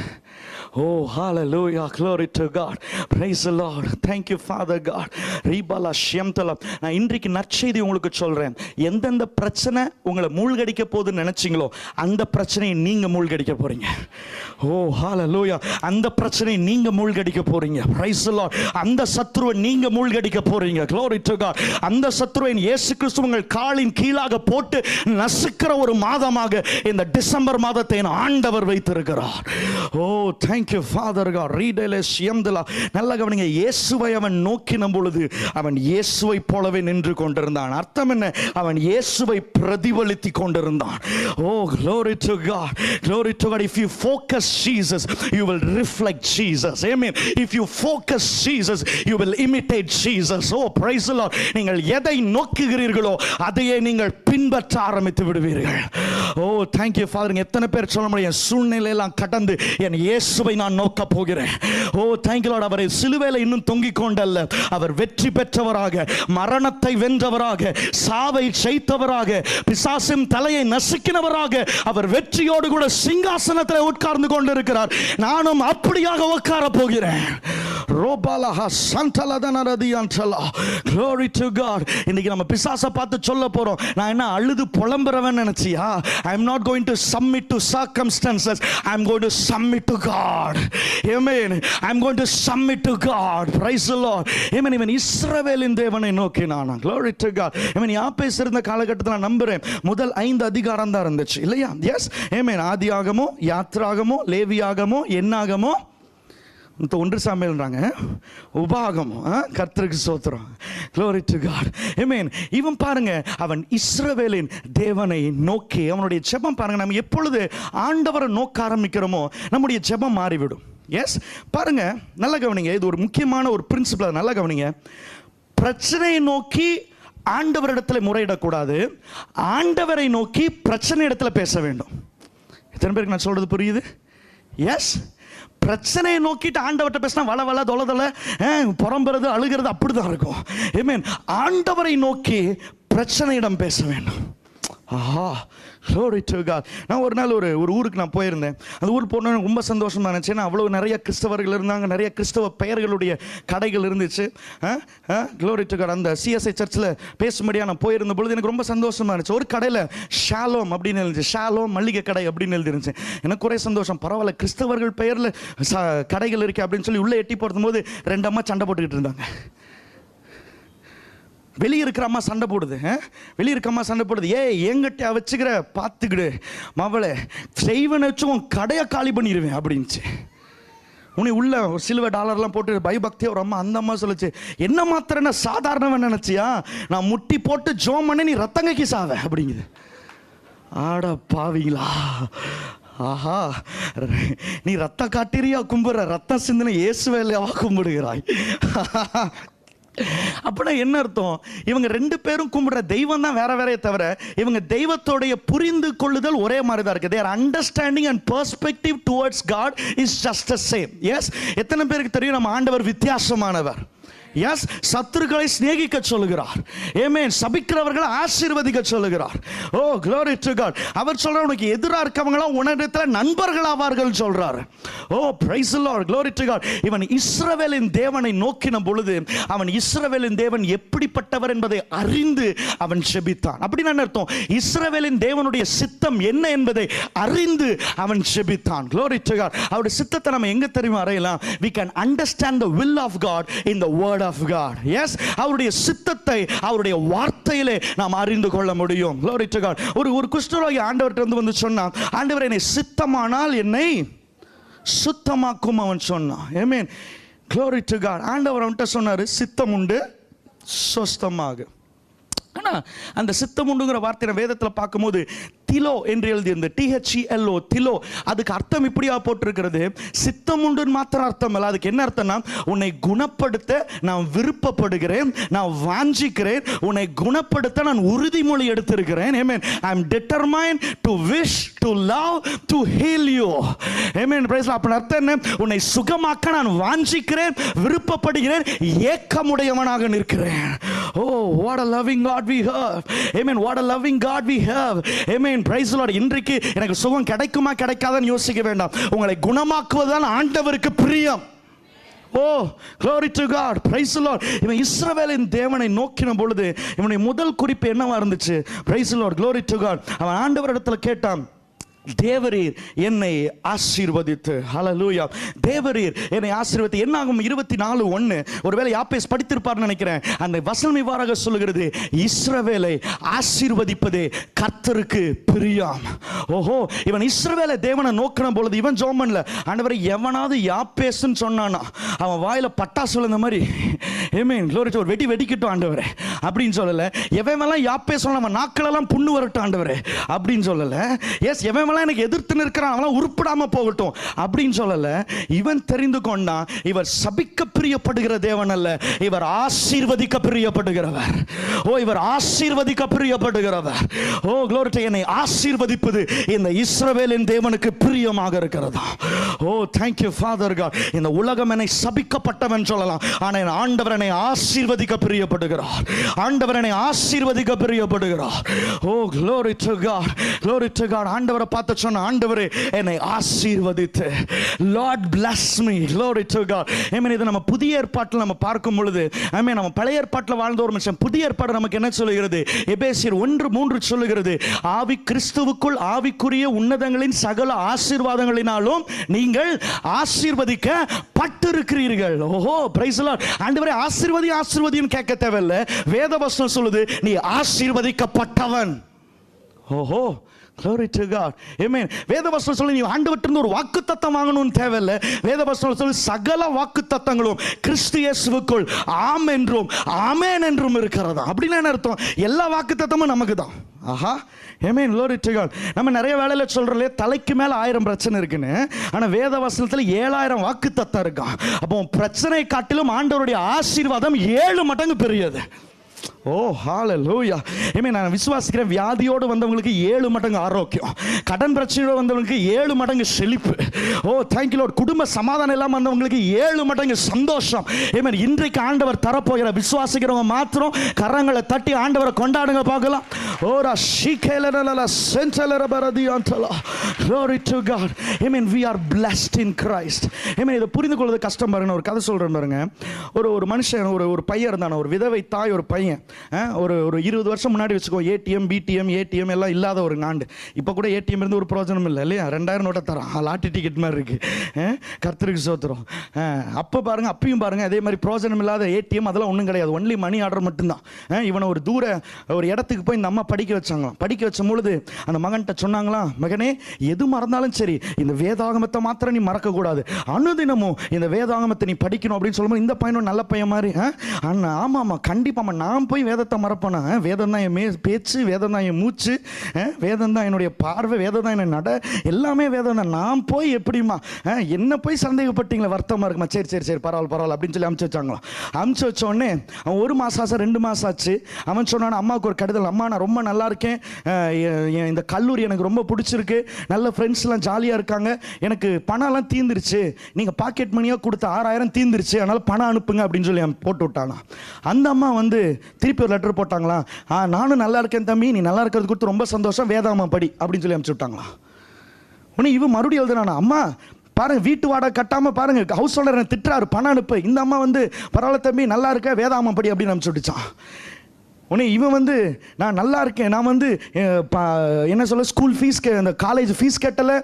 Oh, hallelujah. Glory to God. Praise the Lord. Thank you, Father God. Ribala Shyamtala. நான் இன்றைக்கு நற்செய்தி உங்களுக்கு சொல்றேன். எந்தெந்த பிரச்சனை உங்களை மூழ்கடிக்க போகுதுன்னு நினைச்சீங்களோ அந்த பிரச்சனையை நீங்க மூழ்கடிக்க போறீங்க. Oh, hallelujah. அந்த பிரச்சனையை நீங்க மூழ்கடிக்க போறீங்க. Praise the Lord. அந்த சத்துருவை நீங்க மூழ்கடிக்க போறீங்க. Glory to God. அந்த சத்துருவை இயேசு கிறிஸ்து உங்கள் காலின் கீழாக போட்டு நசுக்கிற ஒரு மாதமாக இந்த டிசம்பர் மாதத்தை ஆண்டவர் வைத்திருக்கிறார். Oh, thank you Father God. ரீடலே சியம்தலா. நல்ல கவனிங்க, இயேசுவை அவன் நோக்கின பொழுது அவன் இயேசுவை போலவே நின்று கொண்டிருந்தான். அர்த்தம் என்ன? அவன் இயேசுவை பிரதிபலித்து கொண்டிருந்தான். Oh, glory to God. Glory to God. If you focus Jesus, you will reflect Jesus. Amen. If you focus Jesus, you will imitate Jesus. Oh, praise the Lord. நீங்கள் எதை நோக்குகிறீர்களோ அதையே நீங்கள் பின்பற்ற ஆரம்பித்து விடுவீர்கள். Oh, thank you Father. எத்தனை பேர் சொல்ல முடியும், சூழ்நிலையெல்லாம் கடந்து என் இயேசுவை நான் நோக்க போகிறேன். ஓ, thank you Lord. அவரை சிலுவையில் இன்னும் தொங்கிக் கொண்டல்ல, அவர் வெற்றி பெற்றவராக, மரணத்தை வென்றவராக, சாவை ஜெயித்தவராக, பிசாசின் தலையை நசுக்கினவராக அவர் வெற்றியோடு கூட சிங்காசனத்தில் உட்கார்ந்து கொண்டிருக்கிறார். நானும் அப்படியாக உட்கார போகிறேன். Glory to God. இன்னைக்கு நம்ம பிசாசை பார்த்து சொல்ல போறோம், நான் என்ன அழுது புலம்புறவன் நினைச்சியா? I am not going to submit to circumstances. I am going to submit to God. Amen. I am going to submit to God. Praise the Lord. Amen. இவன் இஸ்ரவேலின் தேவனை நோக்கினான். Glory to God. Amen. யாப்பேஸ் இருந்த காலகட்டத்தில் நான் நம்புறேன் முதல் 5 அதிகாரம் தான் இருந்துச்சு இல்லையா? எஸ். Amen. ஆதியாகமோ, யாத்ராகமோ, லேவியாகமோ, என்னாகமோ, ஒன்று சாமியல்ன்றாங்க, உபாகமோ, கர்த்தருக்கு ஸ்தோத்திரம். Glory to God. Amen. இவன் பாருங்க, அவன் இஸ்ரவேலின் தேவனை நோக்கி அவனுடைய ஜெபம் பாருங்க. நம்ம எப்பொழுது ஆண்டவரை நோக்க ஆரம்பிக்கிறோமோ நம்முடைய ஜெபம் மாறிவிடும். எஸ், பாருங்க, நல்ல கவனிங்க, இது ஒரு முக்கியமான ஒரு பிரின்சிபல். நல்ல கவனிங்க, பிரச்சனையை நோக்கி ஆண்டவரிடத்தில் முறையிடக்கூடாது, ஆண்டவரை நோக்கி பிரச்சனை இடத்துல பேச வேண்டும். எத்தனை பேருக்கு நான் சொல்றது புரியுது? எஸ், பிரச்சனையை நோக்கிட்டு ஆண்டவர்கிட்ட பேசினா வள வள தொலை புறம்புறது அழுகிறது அப்படிதான் இருக்கும். ஆமென். ஆண்டவரை நோக்கி பிரச்சனையிடம் பேச வேண்டும். ஆஹா, glory to God. நான் ஒரு நாள் ஒரு ஊருக்கு நான் போயிருந்தேன். அந்த ஊருக்கு போனோன்னு ரொம்ப சந்தோஷமாக இருந்துச்சு. ஏன்னா அவ்வளோ நிறைய கிறிஸ்தவர்கள் இருந்தாங்க, நிறைய கிறிஸ்தவ பெயர்களுடைய கடைகள் இருந்துச்சு. glory to God. அந்த சிஎஸ்ஐ சர்ச்சில் பேசும்படியாக நான் போயிருந்த பொழுது எனக்கு ரொம்ப சந்தோஷமாக இருந்துச்சு. ஒரு கடையில் ஷாலோம் அப்படின்னு எழுதிச்சு, ஷாலோம் மல்லிகை கடை அப்படின்னு எழுதிருந்துச்சு. எனக்கு ஒரே சந்தோஷம், பரவாயில்ல கிறிஸ்தவர்கள் பெயரில் கடைகள் இருக்கு அப்படின்னு சொல்லி உள்ளே எட்டி போடும் போது 2 அம்மா சண்டை போட்டுக்கிட்டு இருந்தாங்க. வெளியே இருக்கிற அம்மா சண்டை போடுது, வெளியே இருக்க அம்மா சண்டை போடுது, எங்கிட்ட வச்சுக்கிற பார்த்துக்கிடு மவளை செய்வனை வச்சு உன் கடையை காலி பண்ணிடுவேன் அப்படின்ச்சு. உன்னை உள்ள சிலுவை டாலர்லாம் போட்டு பயபக்தியா ஒரு அம்மா, அந்த அம்மா சொல்லுச்சு, என்ன மாத்திரன்னா சாதாரணவன் நினைச்சியா, நான் முட்டி போட்டு ஜோம் பண்ண நீ ரத்தங்கைக்கு சாவ அப்படிங்குது. ஆட பாவீங்களா, ஆஹா, நீ ரத்த காட்டிரியா கும்பிடுற, ரத்த சிந்தனை இயேசுவேலையா கும்பிடுகிறாய். அப்படின்னா என்ன அர்த்தம்? இவங்க 2 பேரும் கும்பிடுற தெய்வம் தான் வேற வேறையே தவிர இவங்க தெய்வத்தோடைய புரிந்து கொள்ளுதல் ஒரே மாதிரி தான் இருக்கு. their understanding and perspective towards God is just the same. yes, எத்தனை பேருக்கு தெரியும் நம்ம ஆண்டவர் வித்தியாசமானவர்? எஸ், சத்துருக்களை சிநேகிக்க சொல்லுகிறார். ஆமென். சபிக்கிறவர்களை ஆசீர்வதிக்க சொல்லுகிறார். ஓ, glory to God. அவர் சொல்றார், உனக்கு எதிராக இருக்கவங்களா உன்னிடத்தில் நண்பர்கள் ஆவார்கள் சொல்றார். ஓ, praise the Lord. glory to God. இவன் இஸ்ரவேலின் தேவனை நோக்கின பொழுது அவன் இஸ்ரவேலின் தேவன் எப்படிப்பட்டவர் என்பதை அறிந்து அவன் ஜெபித்தான். அப்படின்னு என்ன அர்த்தம்? இஸ்ரவேலின் தேவனுடைய சித்தம் என்ன என்பதை அறிந்து அவன் ஜெபித்தான். glory to God. அவருடைய சித்தத்தை நம்ம எங்க தெரியுமா அறையலாம்? we can understand the will of God in the word of God. yes, அவருடைய சித்தத்தை அவருடைய வார்த்தையிலே நாம் அறிந்து கொள்ள முடியும். glory to God. ஒரு குஷ்டரோகி ஆண்டவர்கிட்ட வந்து சொன்னா, ஆண்டவரே என்னை சித்தமானால் என்னை சுத்தமாக்கும் அவன் சொன்னான். ஆமென். Glory to God. ஆண்டவர் அவன்கிட்ட சொன்னாரு, சித்தம் உண்டு, சொஸ்தமாக. ஆனால் அந்த சித்தம் உண்டுங்கிற வார்த்தை வேதத்தில் பார்க்கும்போது திலோ என்று எழுதியிருந்த THELO, திலோ, அதுக்கு அர்த்தம் இப்படியா போட்டிருக்கிறது, சித்தம் உண்டுன்னு மாத்திரம் அர்த்தம் இல்லை. அதுக்கு என்ன அர்த்தம்னா, உன்னை குணப்படுத்த நான் விருப்பப்படுகிறேன், நான் வாஞ்சிக்கிறேன், உன்னை குணப்படுத்த நான் உறுதிமொழி எடுத்திருக்கிறேன். Amen. I am determined to wish, to love, to heal you. Amen. Praise God. அப்ப அர்த்தம் என்ன? உன்னை சுகமாக்க நான் வாஞ்சிக்கிறேன், விருப்பப்படுகிறேன், ஏக்கமுடையவனாக நிற்கிறேன். Oh, what a loving God we have. Amen. What a loving God we have. Amen. Praise the Lord. இன்றைக்கு எனக்கு சுகம் கிடைக்குமா கிடைக்காதான்னு யோசிக்க வேண்டாம். உங்களை குணமாக்குவதுதான் ஆண்டவருக்கு பிரியம். Oh, glory to God. Praise the Lord. இவன் இஸ்ரவேலின் தேவனை நோக்கின பொழுது இவனுடைய முதல் குறிப்பு என்னவா இருந்துச்சு? Praise the Lord. Glory to God. அவன் ஆண்டவரிடத்துல கேட்டான், தேவரீர் என்னை ஆசீர்வதித்து. ஹல்லேலூயா. தேவரீர் என்னை ஆசீர்வதித்து. என்னாகும் 24:1. ஒருவேளை யாப்பேஸ் படித்திருப்பார்னு நினைக்கிறேன். அந்த வசனம் இவ்வாறாக சொல்லுகிறது, இஸ்ரவேலை ஆசீர்வதிப்பதே கர்த்தருக்கு பிரியம். ஓஹோ, இவன் இஸ்ரவேலை தேவனை நோக்கின பொழுது இவன் ஜெபம் பண்ணல, ஆண்டவரே எவனாவது யாப்பேஸ்ன்னு சொன்னானா அவன் வாயில பட்டாசு விழுந்த மாதிரி, ஆமென், glory to God, வெடி வெடிக்கட்டும் ஆண்டவரே அப்படின்னு சொல்லல. எவன்லாம் யாப்பேஸ் சொன்னா அவன் நாக்களெல்லாம் புண்ணு வரட்டும் ஆண்டவரே அப்படின்னு சொல்லல. எஸ், எவன் எனக்கு எதிர்த்து நிற்கிறான் அவன் உருப்படாம போகட்டும் அப்படின்னு சொல்லல. இவன் தெரிந்து கொண்டான், இவர் சபிக்க பிரியப்படுகிற தேவன் அல்ல, இவர் ஆசீர்வதிக்க பிரியப்படுகிறவர். ஓ, இவர் ஆசீர்வதிக்க பிரியப்படுகிறவர். ஓ, glory to God. என்னை ஆசீர்வதிப்பது இந்த இஸ்ரவேலின் தேவனுக்கு பிரியமாக இருக்கிறதா? ஓ, thank you Father God. இந்த உலகம் என்னை சபிக்கப்பட்டவன் சொல்லலாம், ஆனா என் ஆண்டவர் என்னை ஆசீர்வதிக்க பிரியப்படுகிறார். ஆண்டவர் என்னை ஆசீர்வதிக்க பிரியப்படுகிறார். ஓ, glory to God. Glory to God. ஆண்டவரை பார்த்து சொன்ன, ஆண்டவரே என்னை ஆசீர்வதித்து. Lord bless me. Glory to God. ஆமென். இது நம்ம புதிய ஏற்பாட்டில் நம்ம பார்க்கும் பொழுது, ஆமென், நம்ம பழைய ஏற்பாட்டில் வாழ்ந்த ஒரு மனுஷன், புதிய ஏற்பாடு நமக்கு என்ன சொல்லுகிறது? எபேசியர் 1:3 சொல்லுகிறது, ஆவி கிறிஸ்துவுக்குள் ஆவிக்குரிய உன்னதங்களின் சகல ஆசீர்வாதங்களினாலும் நீங்கள் ஆசீர்வதிக்கப்பட்டிருக்கிறீர்கள். ஓஹோ, பிரைஸ் தி லார்ட். ஆண்டவரே ஆசீர்வதி ஆசீர்வதின்னு கேட்க தேவையில்லை. வேதவசனம் சொல்லுது, நீ ஆசீர்வதிக்கப்பட்டவன். ஓஹோ, glory to God. Amen. வேதவசனம் சொல்லி நீ ஆண்டவர்ட்ட ஒரு வாக்குத்தத்தம் வாங்கணும்னு தேவையில்லை. வேதவசனம் சொல்லி சகல வாக்குத்தத்தங்களும் கிறிஸ்து இயேசுவுக்குள் ஆம் என்றும் ஆமென் என்றும் இருக்கிறதா. அப்படின்னா என்ன அர்த்தம்? எல்லா வாக்குத்தத்தமும் நமக்கு தான். ஆஹா, ஆமென், glory to God. நம்ம நிறைய வேளையில சொல்றோம்ல, தலைக்கு மேல 1000 பிரச்சனை இருக்குன்னு, ஆனா வேதவசனத்துல 7000 வாக்குத்தத்தம் இருக்கான். அப்போ பிரச்சனை காட்டிலும் ஆண்டவருடைய ஆசீர்வாதம் 7 மடங்கு பெரியது. ஓ, ஹalleluya. ஆமென். நான் விசுவாசிக்கிறேன், வியாதியோடு வந்தவங்களுக்கு 7 மடங்கு ஆரோக்கியம், கடன் பிரச்சனையோடு வந்தவங்களுக்கு 7 மடங்கு செழிப்பு. ஓ, thank you Lord. குடும்ப சமாதானம் இல்லாம வந்தவங்களுக்கு 7 மடங்கு சந்தோஷம். ஆமென். இன்றைக்கு ஆண்டவர் தரப்போகிற விசுவாசிக்கிறவங்க மாத்திரம் கரங்களை தட்டி ஆண்டவரை கொண்டாடுங்க பார்க்கலாம். ஓரா ஷீகேலலல சென்டலர பரதியாந்தலா. Glory to God. Amen. We are blessed in Christ. Amen. இதை புரிந்து கொள்வது கஷ்டம் பாருங்க. ஒரு கதை சொல்றேன் பாருங்க. ஒரு மனுஷன், ஒரு பையன் இருந்தான, ஒரு விதவை தாய், ஒரு பையன், ஒரு 20 வருஷம் முன்னாடி வச்சுக்கோ, ஏடிஎம் பிடிஎம் ஏடிஎம் எல்லாம் இல்லாத ஒரு நாண்டு. இப்போ கூட ஏடிஎம் இருந்து ஒரு பிரயோஜனம் இல்லை இல்லையா? 2000 நோட்டை தரோம், லாட்டரி டிக்கெட் மாதிரி இருக்கு. கர்த்தருக்கு சோத்திரம். அப்போ பாருங்க, அப்பயும் பாருங்க, அதே மாதிரி பிரயோஜனம் இல்லாத ஏடிஎம் அதெல்லாம் ஒன்றும் கிடையாது, ஒன்லி மணி ஆர்டர் மட்டும்தான். இவனை ஒரு இடத்துக்கு போய் இந்த அம்மா படிக்க வச்சாங்களாம். படிக்க வச்ச பொழுது அந்த மகன்கிட்ட சொன்னாங்களாம், மகனே எது மறந்தாலும் சரி இந்த வேதாகமத்தை மாத்திரம் நீ மறக்கக்கூடாது, அனுதினமும் இந்த வேதாகமத்தை நீ படிக்கணும் அப்படின்னு சொல்லும்போது இந்த பையனும் நல்ல பையன் மாதிரி, அண்ணா ஆமாம் ஆமாம் கண்டிப்பாம்மா, நான் போய் வேதத்தை மறப்பேனா? வேதம் தான் என் பேச்சு, வேதம் தான் என் மூச்சு, வேதம் தான் என்னுடைய பார்வை, வேதம் தான் என்ன நட, எல்லாமே வேதம் தான். நான் போய் எப்படிமா என்ன போய் சந்தேகப்பட்டீங்களா, வருத்தமாக இருக்குமா? சரி சரி சரி பரவாயில்ல அப்படின்னு சொல்லி அமுச்சு வச்சாங்களாம். அமுச்சு வச்ச உடனே அவன் 1 மாதம் ஆச்சு, 2 மாதம் ஆச்சு. அவன் சொன்னான், அம்மாவுக்கு ஒரு கடிதம், அம்மா நான் ரொம்ப நல்லா இருக்கேன், இந்த கல்லூரி எனக்கு ரொம்ப பிடிச்சிருக்கு, நல்ல ஃப்ரெண்ட்ஸ்லாம் ஜாலியாக இருக்காங்க, எனக்கு பணம்லாம் தீந்துருச்சு, நீங்கள் பாக்கெட் மணியாக கொடுத்த 6000 தீந்துருச்சு, அதனால் பணம் அனுப்புங்க அப்படின்னு சொல்லி போட்டு விட்டானா. அந்த அம்மா வந்து திருப்பி ஒரு லெட்டர் போட்டாங்களா, நானும் நல்லா இருக்கேன் தம்பி, நீ நல்லா இருக்கிறது கொடுத்து ரொம்ப சந்தோஷம், வேதாகமம் படி அப்படின்னு சொல்லி அனுப்பிச்சு விட்டாங்களா. உடனே இவன் மறுபடியும் எழுதுனானா, அம்மா பாருங்க வீட்டு வாடகை கட்டாம பாருங்க ஹவுஸ் ஓனர் திட்டுறாரு, பணம் அனுப்பு. இந்த அம்மா வந்து பரவாயில்ல தம்பி நல்லா இருக்க, வேதாகமம் படி அப்படின்னு அனுப்பிச்சு விட்டுச்சான். உடனே இவன் வந்து நான் நல்லா இருக்கேன், நான் வந்து என்ன சொல்ல ஸ்கூல் ஃபீஸ் அந்த காலேஜ் ஃபீஸ் கட்டலை,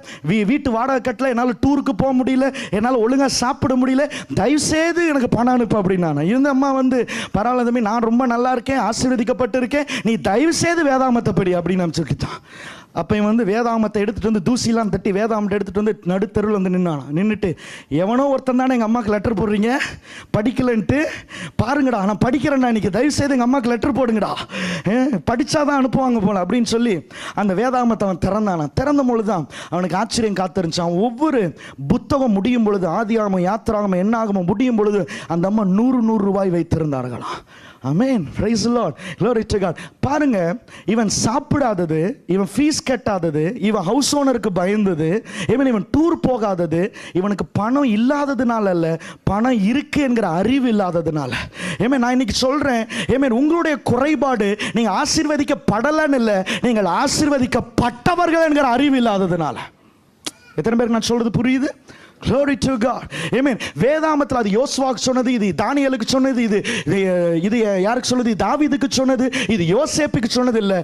வீட்டு வாடகை கட்டலை, என்னால் டூருக்கு போக முடியல, என்னால் ஒழுங்காக சாப்பிட முடியல, தயவுசெய்து எனக்கு பணம் அனுப்பு அப்படின்னு. இந்த அம்மா வந்து பரவாயில்ல தம்பி நான் ரொம்ப நல்லா இருக்கேன், ஆசீர்வதிக்கப்பட்டு இருக்கேன், நீ தயவுசெய்து வேதாகமத்தை படி அப்படின்னு அனுப்பிச்சுட்டான். அப்போ இவன் வந்து வேதாமத்தை எடுத்துகிட்டு வந்து தூசிலாம் தட்டி வேதாமத்தை எடுத்துகிட்டு வந்து நடுத்தருவில் வந்து நின்றுட்டு எவனோ ஒருத்தன் தானே எங்கள் அம்மாவுக்கு லெட்டர் போடுறீங்க படிக்கலன்ட்டு பாருங்கடா, நான் படிக்கிறேன்டா இன்னைக்கு, தயவுசெய்து எங்கள் அம்மாவுக்கு லெட்டர் போடுங்கடா, படித்தாதான் அனுப்புவாங்க போல அப்படின்னு சொல்லி அந்த வேதாமத்தை அவன் திறந்த பொழுது தான் அவனுக்கு ஆச்சரியம் காத்திருந்துச்சான். ஒவ்வொரு புத்தகம் முடியும் பொழுது, ஆதியாகமம், யாத்திராகமம், என்னாகமம் முடியும் பொழுது அந்த அம்மா 100 ரூபாய் வைத்திருந்தார்களாம். Amen, praise the Lord, glory to God. பாருங்க, இவன் சாப்பிடாதது, இவன் ஃபீஸ் கட்டாதது, இவன் ஹவுஸ் ஓனருக்கு பயந்தது, இவன் டூர் போகாதது, இவனுக்கு பணம் இல்லாததுனால அல்ல, பணம் இருக்கு என்கிற அறிவு இல்லாததுனால. நான் இன்னைக்கு சொல்றேன், உங்களுடைய குறைபாடு நீங்க ஆசீர்வதிக்கப்படலன்னு இல்லை, நீங்கள் ஆசீர்வதிக்கப்பட்டவர்கள் என்கிற அறிவு இல்லாததுனால. எத்தனை பேருக்கு நான் சொல்றது புரியுது? Glory to God. Amen. வேதாமத்தில் அது யோசுவாக்கு சொன்னது, இது தானியேலுக்கு சொன்னது, இது யாருக்கு சொன்னது? தாவீதுக்கு சொன்னது, இது யோசேப்புக்கு சொன்னது இல்லை.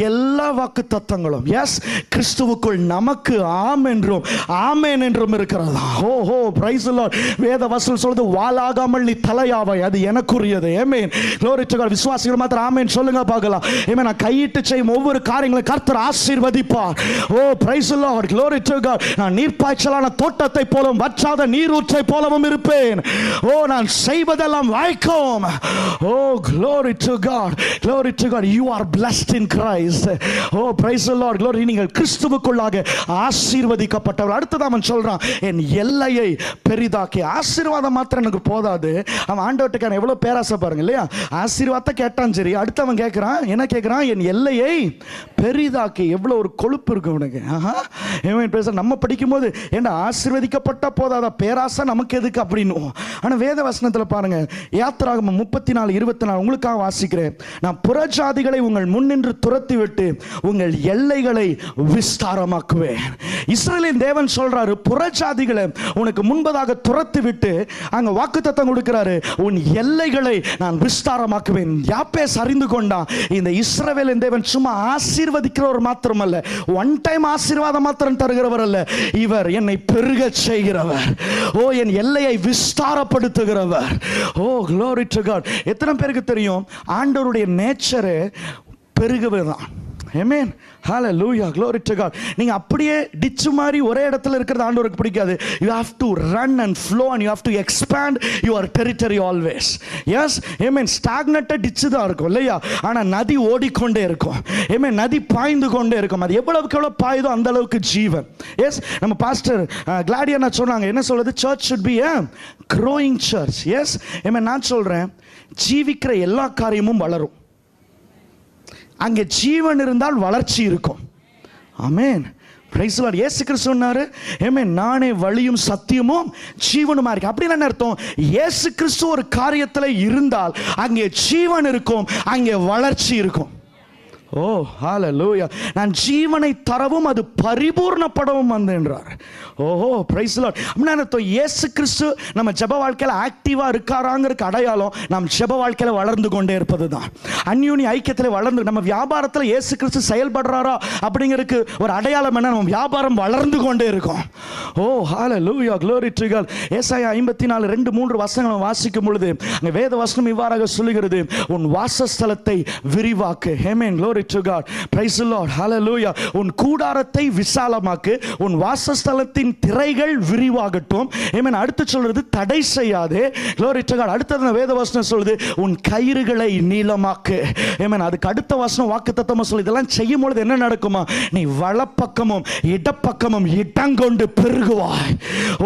எல்லா வாக்குத்தத்தங்களும் எஸ் கிறிஸ்துவுக்குள் நமக்கு ஆம் என்றும் ஆமென் என்றும் இருக்கிறதா. ஓஹோ, பிரைஸ் தி லார்ட். வேத வசனம் சொல்றது, வாளாகாமல் நீ தலையாவாய், அது எனக்குரியது. ஆமென். Glory to God. விசுவாசிகள் மாத்திரம் ஆமென் சொல்லுங்க பார்க்கலாம். ஆமென். நான் கையிட்டு செய்யும் ஒவ்வொரு காரியங்களும் கர்த்தர் ஆசீர்வதிப்பார். Oh, praise the Lord. Glory to God. நான் நீர்ப்பாய்ச்சலான தோட்டத்தை போல வற்றாத நீரூற்றை போலவும் இருப்பேன். ஓ, நான் செய்வதெல்லாம் வாய்க்கும். ஓ, glory to God, glory to God. You are blessed in Christ. Oh, praise the Lord, glory. நீங்கள் கிறிஸ்துவுக்குள்ளாக ஆசீர்வதிக்கப்பட்டவர். அடுத்தது அவன் சொல்றான், என் எல்லையை பெரிதாக்கி. ஆசீர்வாதம் மாத்திரம் எனக்கு போதாது. அவன் ஆண்டவர்கிட்ட எவ்வளவு பேராசை பாருங்க இல்லையா? ஆசீர்வாதத்தை கேட்டான், சரி. அடுத்து அவன் கேட்கிறான், என்ன கேட்கிறான்? என் எல்லையை பெரிதாக்கி. எவ்வளவு ஒரு கொழுப்பு இருக்கு உனக்கு. நம்ம படிக்கும் போது என்ன ஆசீர்வதிக்கப்பட்ட போதாத, பேராசை நமக்கு எதுக்கு அப்படின்னு. ஆனா வேத வசனத்தில் பாருங்க, யாத்திராகமம் 34:24 உங்களுக்காக வாசிக்கிறேன். நான் புறஜாதிகளை உங்கள் முன்னின்று துரத்தி விட்டு உங்கள் எல்லைகளை விஸ்தாரமாக்குவேன். இஸ்ரவேலின் தேவன் சொல்றாரு, புறஜாதிகளை உனக்கு முன்பதாக துரத்தி விட்டு அங்க வாக்குத்தத்தம் கொடுக்கிறாரு, உன் எல்லைகளை நான் விஸ்தாரமாக்குவேன். யாப்பேஸ் அறிந்து கொண்டான், இந்த இஸ்ரவேலின் தேவன் சும்மா ஆசீர்வதிக்கிறவர் மாத்திரமல்ல, ஒன் டைம் ஆசீர்வாதம் மாத்திரம் தருகிறவர் அல்ல, இவர் என்னை பெருக செய்கிறவர். ஓ, என் எல்லையை விஸ்தாரப்படுத்துகிறவர். ஓ, glory to God. எத்தனை பேருக்கு தெரியும் ஆண்டவருடைய நேச்சரே பெருகுவதுதான். ஆமென், ஹalleluya, glory to God. நீங்க அப்படியே டிச்சு மாதிரி ஒரே இடத்துல இருக்கிறது ஆண்டவருக்கு பிடிக்காது. You have to run and flow and you have to expand your territory always. Yes, amen. stagnant ditch தான் இருக்கும் இல்லையா? ஆனா நதி ஓடிக்கொண்டே இருக்கும். ஆமென், நதி பாய்ந்து கொண்டே இருக்கும். அது எவ்வளவுக்கு எவ்வளவு பாயுதோ அந்த அளவுக்கு ஜீவன். எஸ், நம்ம பாஸ்டர் கிளாடியனா சொன்னாங்க, என்ன சொல்றது? church should be a growing church. Yes, ஆமென். நான் சொல்றேன், ஜீவிக்கிற எல்லா காரியமும் வளரும். அங்கே ஜீவன் இருந்தால் வளர்ச்சி இருக்கும். ஆமென், பிரைஸ் தி லார்ட். இயேசு கிறிஸ்து சொன்னாரு, ஆமென், நானே வழியும் சத்தியமும் ஜீவனுமா இருக்கு. அப்படின்னு என்ன அர்த்தம்? இயேசு கிறிஸ்து ஒரு காரியத்தில் இருந்தால் அங்கே ஜீவன் இருக்கும், அங்கே வளர்ச்சி இருக்கும். ஓ, ஹalleluya. நான் ஜீவனை தரவும் அது பரிபூர்ணப்படவும் வந்தேன்றார். ஓஹோ, பிரைஸ் தி லார்ட். அப்படின்னா அர்த்தம், இயேசு கிறிஸ்து நம்ம ஜெப வாழ்க்கையில் ஆக்டிவா இருக்காராங்கிறதுக்கு அடையாளம் நாம் ஜெப வாழ்க்கையில் வளர்ந்து கொண்டே இருப்பது தான். அந்யோன்ய ஐக்கியத்தில் வளர்ந்து, நம்ம வியாபாரத்தில் இயேசு கிறிஸ்து செயல்படுறாரா அப்படிங்கிறதுக்கு ஒரு அடையாளம் என்ன? நம்ம வியாபாரம் வளர்ந்து கொண்டே இருக்கும். ஓ, ஹalleluya, glory to God. ஏசாயா 54:2-3 வசனங்களை வாசிக்கும் பொழுது அங்கே வேத வசனம் இவ்வாறாக சொல்லுகிறது, உன் வாசஸ்தலத்தை விரிவாக்கு. ஆமென், glory to God, praise the Lord, hallelujah. உன் கூடாரத்தை விசாலமாக்கு, உன் வாசஸ்தலத்தின் திரைகள் விரிவாகட்டும். ஆமென். அடுத்து சொல்றது, தடை செய்யாதே. glory to God. அடுத்த வேத வசனம் சொல்லுது, உன் கயிறுகளை நீளமாக்கு. ஆமென். அதுக்கு அடுத்த வசனம் வாக்குத்தத்தமா சொல்லு, இதெல்லாம் செய்யும் பொழுது என்ன நடக்குமா? நீ வலப்பக்கமும் இடப்பக்கமும் இடங்கொண்டு பெருகுவாய்.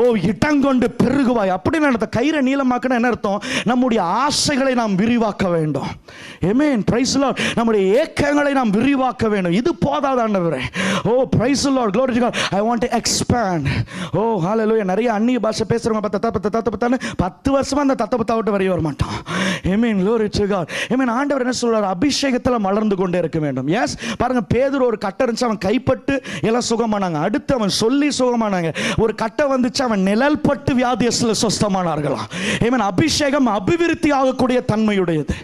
ஓ, இடங்கொண்டு பெருகுவாய். அப்படி நடத்த கயிறை நீளமாக்குனா என்ன அர்த்தம்? நம்முடைய ஆசைகளை நாம் விரிவாக்க வேண்டும். ஆமென், praise the Lord. நம்முடைய ஏக்கங்களை நாம் விரிவாக்க வேண்டும். இது போதாது ஆண்டவரே. ஓ, praise the Lord, glory to God. I want to expand. O, hallelujah. நிறைய அந்நிய பாஷை பேசுறவங்க 10 வருஷமா அந்த தத்தபத்தா விட்டு வெளியே வர மாட்டான். ஆமென், glory to God. ஆமென். ஆண்டவர் என்ன சொல்றாரு? அபிஷேகத்தில் மலர்ந்து கொண்டே இருக்க வேண்டும். எஸ், பாருங்க, பேதுரு ஒரு கட்டை இருந்துச்சு, அவன் கைப்பட்டு எல்லாம் சுகமானாங்க. அடுத்து அவன் சொல்லி சுகமானாங்க. ஒரு கட்டை வந்துச்சு, அவன் நிழல் பட்டு வியாதியஸ்ல சுஸ்தமானார்களாம். ஆமென். அபிஷேகம் அபிவிருத்தி ஆகக்கூடிய தன்மையுடையது.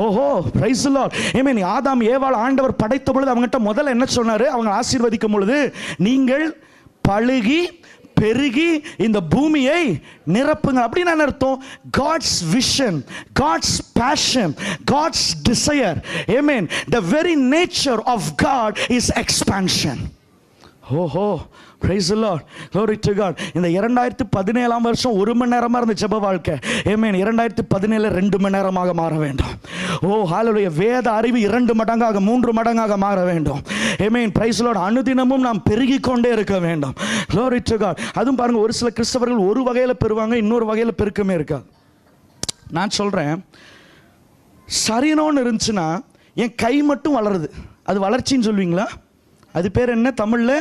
ஓஹோ, பிரைஸ் தி லார்ட். ஆமென். ஆதாம் ஏவாள் ஆண்டவர் படைத்த பொழுது அவங்ககிட்ட முதல்ல என்ன சொன்னாரு? அவங்க ஆசீர்வதிக்கும் பொழுது, நீங்கள் பழுகி பெருகி இந்த பூமியை நிரப்புங்க. அப்படின்னு என்ன அர்த்தம்? God's vision, God's passion, God's desire. Amen. The very nature of God is expansion. ஓஹோ, praise the Lord, glory to God. இந்த 2017 வருஷம் 1 மணி நேரமா இருந்த ஜெப வாழ்க்கை, ஆமென், 2017 2 மணி நேரமாக மாற வேண்டும். ஓ ஹalleluya. வேத அறிவு 2 மடங்காக 3 மடங்காக மாற வேண்டும். ஆமென், praise the Lord. அனுதினமும் நாம் பெருகிக் கொண்டே இருக்க வேண்டும். glory to God. அதுவும் பாருங்க, ஒரு சில கிறிஸ்தவர்கள் ஒரு வகையில பெறுவாங்க, இன்னொரு வகையில பெருக்கமே இருக்காது. நான் சொல்றேன், சரீரம்னு இருந்துச்சுன்னா என் கை மட்டும் வளருது, அது வளர்ச்சின்னு சொல்லுவீங்களா? அது பேர் என்ன தமிழ்ல?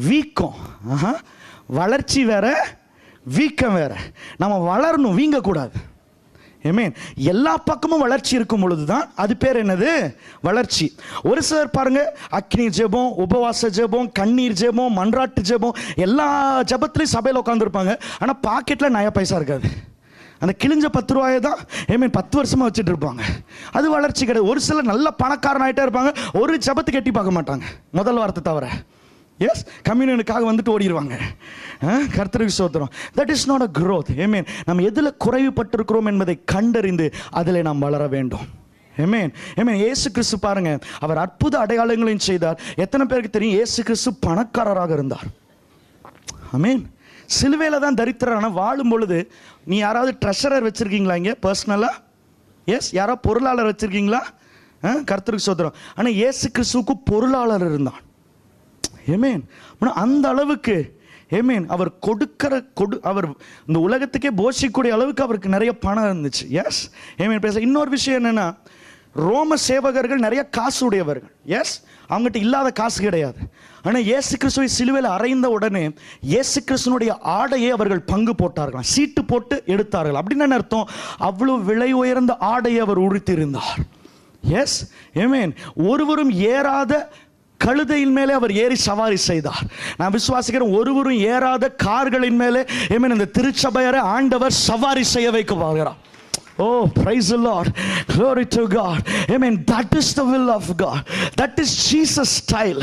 வீக்கம். வளர்ச்சி வேற, வீக்கம் வேற. நம்ம வளரணும், வீங்கக்கூடாது. ஆமென். எல்லா பக்கமும் வளர்ச்சி இருக்கும் பொழுதுதான் அது பேர் என்னது? வளர்ச்சி. ஒரு சிலர் பாருங்க, அக்னி ஜெபம், உபவாச ஜெபம், கண்ணீர் ஜெபம், மன்றாட்டு ஜெபம், எல்லா ஜெபத்திலையும் சபையில் உட்காந்துருப்பாங்க. ஆனால் பாக்கெட்டில் நயா பைசா இருக்காது. அந்த கிழிஞ்ச 10 ரூபாயை தான் 10 வருஷமாக வச்சுட்டு இருப்பாங்க. அது வளர்ச்சி கிடையாது. ஒரு சிலர் நல்ல பணக்காரன் ஆகிட்டே இருப்பாங்க, ஒரு ஜெபத்துக்கு எட்டி பார்க்க மாட்டாங்க, முதல் வாரத்தை தவிர. எஸ், கம்யூனியனுக்காக வந்துட்டு ஓடிடுவாங்க. கர்த்தருக்கு ஸ்தோத்திரம். That is not a growth. ஆமென். நம்ம எதில் குறைவுபட்டிருக்கிறோம் என்பதை கண்டறிந்து அதில் நாம் வளர வேண்டும். ஆமென். ஆமென். இயேசு கிறிஸ்து பாருங்க, அவர் அற்புத அடையாளங்களையும் செய்தார். எத்தனை பேருக்கு தெரியும் இயேசு கிறிஸ்து பணக்காரராக இருந்தார்? ஆமென். சிலுவையில் தான் தரித்திரரான வாழும் பொழுது. நீ யாராவது ட்ரெஷரர் வச்சிருக்கீங்களா இங்கே பர்சனலா? எஸ். யாராவது பொருளாளர் வச்சிருக்கீங்களா? கர்த்தருக்கு ஸ்தோத்திரம். ஆனால் இயேசு கிறிஸ்துவுக்கு பொருளாளர் இருந்தான். ஆமென். அந்த அளவுக்கு ஆமென் அவர் அவர் இந்த உலகத்துக்கே போஷிக்கக்கூடிய அளவுக்கு அவருக்கு நிறைய பணம் இருந்துச்சு. எஸ். ஆமென். பேச இன்னொரு விஷயம் என்னன்னா, ரோம சேவகர்கள் நிறைய காசு உடையவர்கள். எஸ், அவங்ககிட்ட இல்லாத காசு கிடையாது. ஆனால் இயேசு கிறிஸ்துவை சிலுவையில் அறைந்த உடனே இயேசு கிறிஸ்துனுடைய ஆடையை அவர்கள் பங்கு போட்டார்கள், சீட்டு போட்டு எடுத்தார்கள். அப்படின்னு அர்த்தம், அவ்வளவு விலை உயர்ந்த ஆடையை அவர் உடுத்தியிருந்தார். எஸ். ஆமென். ஒருவரும் ஏறாத கழுதையின் மேலே அவர் ஏறி சவாரி செய்தார். நான் விசுவாசிக்கிறேன், ஒருவரும் ஏறாத கார்களின் மேலே இந்த திருச்சபையரை ஆண்டவர் சவாரி செய்ய வைக்க போகிறார். Oh, praise the Lord, glory to God. Amen. That is the will of God. That is Jesus style.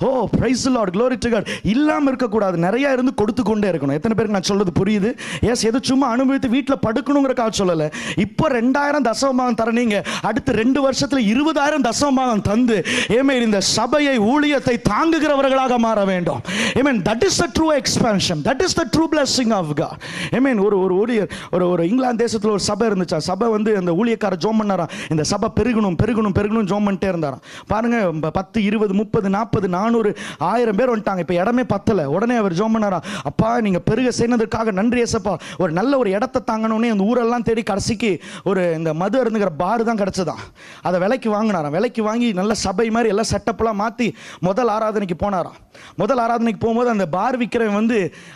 Oh, praise the Lord, glory to God. இல்லாம இருக்க கூடாது, நிறைய இருந்து கொடுத்து கொண்டே இருக்கணும். எத்தனை பேருக்கு நான் சொல்றது புரியுது? எஸ். எது சும்மா அனுபவித்து வீட்டில் படுக்கணுங்கிறக்காக சொல்லல. இப்போ 2000 தசமபாகம் தரனீங்க, அடுத்து 2 வருஷத்துல 20,000 தசமபாகம் தந்து ஆமென் இந்த சபையை ஊழியத்தை தாங்குகிறவர்களாக மாற வேண்டும். ஆமென். That is the true expansion. That is the true blessing of God. ஆமென். ஒரு இங்கிலாந்து தேசத்துல ஒரு சபை இருந்துச்சு. சபை அந்த ஊழியக்கார ஜோம் பண்ணாராம், இந்த சபை பெருகணும் பெருகணும் பெருகணும் ஜோம் பண்ணிட்டே இருந்தாராம். பாருங்க, 10 20 30 40 400 1000 பேர் வந்துட்டாங்க. இப்போ இடமே பத்தல. உடனே அவர் ஜோம் பண்ணாரா, அப்பா நீங்க பெருக செய்ததற்காக நன்றி ஏசப்பா, ஒரு நல்ல ஒரு இடத்தை தாங்கணும்னே அந்த ஊரெல்லாம் தேடி கடைசிக்கு ஒரு இந்த மது அருந்துகிற பார் தான் கிடைச்சதான். அதை விலைக்கு வாங்கினாராம். விலைக்கு வாங்கி நல்ல சபை மாதிரி எல்லாம் செட்டப்லாம் மாற்றி முதல் ஆராதனைக்கு போனாராம். முதல் ஆராதனைக்கு போகும்போது அந்த பார் விற்கிறவன்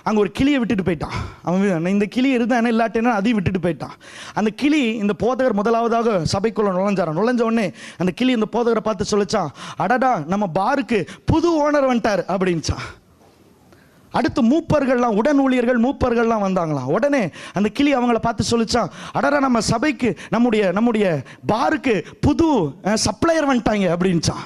அங்கே ஒரு கிளியை விட்டுட்டு போயிட்டான். அவன் இந்த கிளி இருந்தா இல்லாட்டேன்னா அதையும் விட்டுட்டு போயிட்டான். அந்த கிளி இந்த போதகர் முதலாவதாக சபைக்குள்ள நுழைஞ்ச உடனே அந்த கிளி இந்த போதகரை பார்த்து சொல்லிச்சான், அடடா நம்ம பாருக்கு புது ஓனர் வந்துட்டார் அப்படின்ச்சான். அடுத்து மூப்பர்கள்லாம், உடன் ஊழியர்கள் மூப்பர்கள்லாம் வந்தாங்களாம். உடனே அந்த கிளி அவங்கள பார்த்து சொல்லிச்சான், அடடா நம்ம சபைக்கு நம்முடைய பாருக்கு புது சப்ளையர் வந்துட்டாங்க அப்படின்ச்சான்.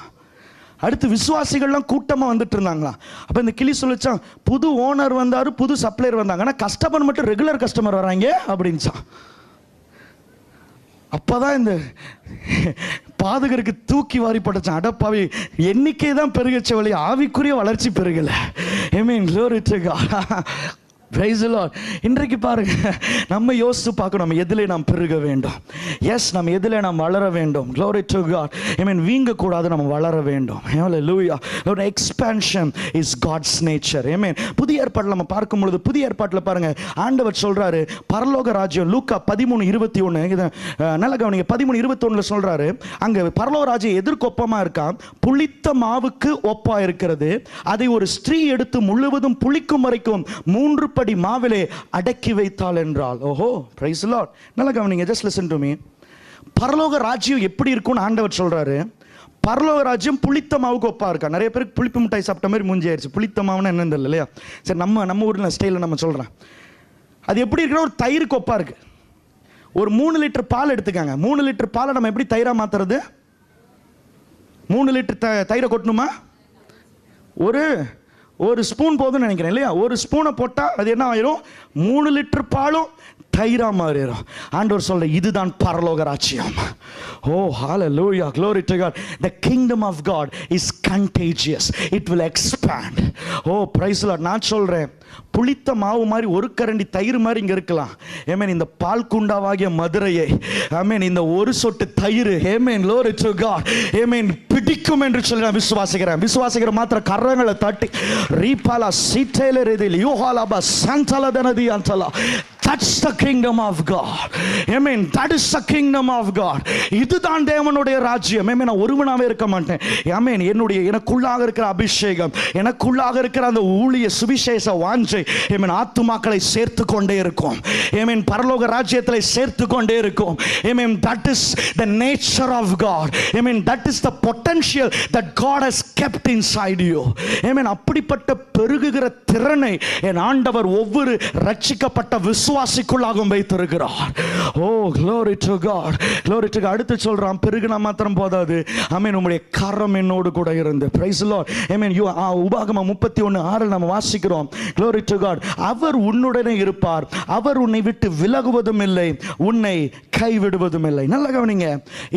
அடுத்து விசுவாசிகள்லாம் கூட்டமாக வந்துட்டு இருந்தாங்களாம். அப்போ இந்த கிளி சொல்லிச்சான், புது ஓனர் வந்தாரு, புது சப்ளையர் வந்தாங்க, ஆனால் கஸ்டமர் மட்டும் ரெகுலர் கஸ்டமர் வராங்க அப்படின்ச்சான். அப்போதான் இந்த பாதகருக்கு தூக்கி வாரி படைச்சான். அடப்பாவி, எண்ணிக்கை தான் பெருகச்ச வழி, ஆவிக்குரிய வளர்ச்சி பெருகல. ஆமென். glory to God. Praise the Lord. இன்றைக்கு பாருங்க, நம்ம யோசித்து பார்க்கணும், நம்ம எதிலே நாம் பெருக வேண்டும். எஸ், நம்ம எதிலே நாம் வளர வேண்டும். Glory to God. Amen. வீங்க கூடாது, நம்ம வளர வேண்டும். Hallelujah. Lord, expansion is God's nature. Amen. புதிய ஏற்பாட்டில் நம்ம பார்க்கும் பொழுது, புதிய ஏற்பாட்டில் பாருங்க, ஆண்டவர் சொல்றாரு பரலோக ராஜ்யம். லூக்கா 13:21 இதை நல்ல கவனிங்க. 13:21 சொல்றாரு, அங்க பரலோக ராஜ்யம் எதிர்கொப்பமா இருக்கான், புளித்த மாவுக்கு ஒப்பா இருக்கிறது, அதை ஒரு ஸ்திரீ எடுத்து முழுவதும் புளிக்கும் வரைக்கும் 3 படி மாவிலே அடக்கி வைத்தாள் என்றால். ஓஹோ, பிரைஸ் தி லார்ட். நல்லா கவனிங்க, ஜஸ்ட் லிசன் டு மீ. பரலோக ராஜ்யம் எப்படி இருக்கும்னு ஆண்டவர் சொல்றாரு. பரலோக ராஜ்யம் புளித்த மாவுக்கு ஒப்பா இருக்கா. நிறைய பேருக்கு புளிப்பு மிட்டாய் சாப்பிட்ட மாதிரி மூஞ்சி ஆயிடுச்சு. புளித்த மாவுன்னு என்னன்னு தெரியல இல்லையா? சரி, நம்ம ஊரில் ஸ்டைலில் நம்ம சொல்கிறேன். அது எப்படி இருக்குன்னா, ஒரு தயிருக்கு ஒப்பா இருக்கு. ஒரு 3 லிட்டர் பால் எடுத்துக்காங்க. 3 லிட்டர் பாலை நம்ம எப்படி தயிராக மாற்றுறது? 3 லிட்டர் தயிரை கொட்டணுமா? ஒரு ஸ்பூன் போதும்னு நினைக்கிறேன் இல்லையா? ஒரு ஸ்பூனை போட்டால் அது என்ன ஆயிரும்? 3 லிட்டர் பாலும் தயிரா மாறிடும். ஆண்டவர் சொல்ற இதுதான் பரலோக ராஜ்யம். ஓ ஹalleluya, glory to God. The kingdom of God is contagious, it will expand. O praise the Lord. நான் சொல்றேன், புளித்த மாவு மாதிரி ஒரு கரண்டி தயிர் மாதிரி இங்க இருக்கலாம். ஆமென். இந்த பால் குண்டாவாகிய மதுரையை, ஆமென், இந்த ஒரு சொட்டு தயிர், ஆமென், glory to God, ஆமென், பிடிக்கும் என்று சொல்லி நான் விசுவாசிக்கிறேன். விசுவாசிக்கிற மாத்திர கரங்களை தட்டி ரீபாலா சீட்டேல ரெதில் யோஹாலாபா சந்தல தனதி அந்தலா. That's the kingdom of God. Amen. That is the kingdom of God. இதுதான் தேவனுடைய ராஜ்யம். Amen. நான் ஒருவனாவே இருக்க மாட்டேன். Amen. எனக்குள்ளாக இருக்கிற அபிஷேகம், எனக்குள்ளாக இருக்கிற அந்த ஊழிய சுவிசேஷ வாஞ்சை, Amen, ஆத்துமாக்களை சேர்த்து கொண்டே இருக்கும். Amen. பரலோக ராஜ்யத்திலே சேர்த்து கொண்டே இருக்கும். Amen. That is the nature of God. Amen. That is the potential that God has kept inside you. Amen. அப்படிப்பட்ட பெருகுகிற திறனை என் ஆண்டவர் ஒவ்வொரு ரட்சிக்கப்பட்ட விசுவாசிக்குள்ளாகவும் வைத்திருக்கிறார். ஓ glory to God, glory to God. அடுத்து சொல்றான், பெருகினா மாத்திரம் போதாது, ஆமென், உம்முடைய கரம் என்னோடு கூட இருந்து. praise the Lord. ஆமென். உபாகமம் 31:6 நம்ம வாசிக்கிறோம். glory to God. அவர் உன்னுடனே இருப்பார், அவர் உன்னை விட்டு விலகுவதும் இல்லை, உன்னை கைவிடுவதும் இல்லை. நல்ல கவனிங்க.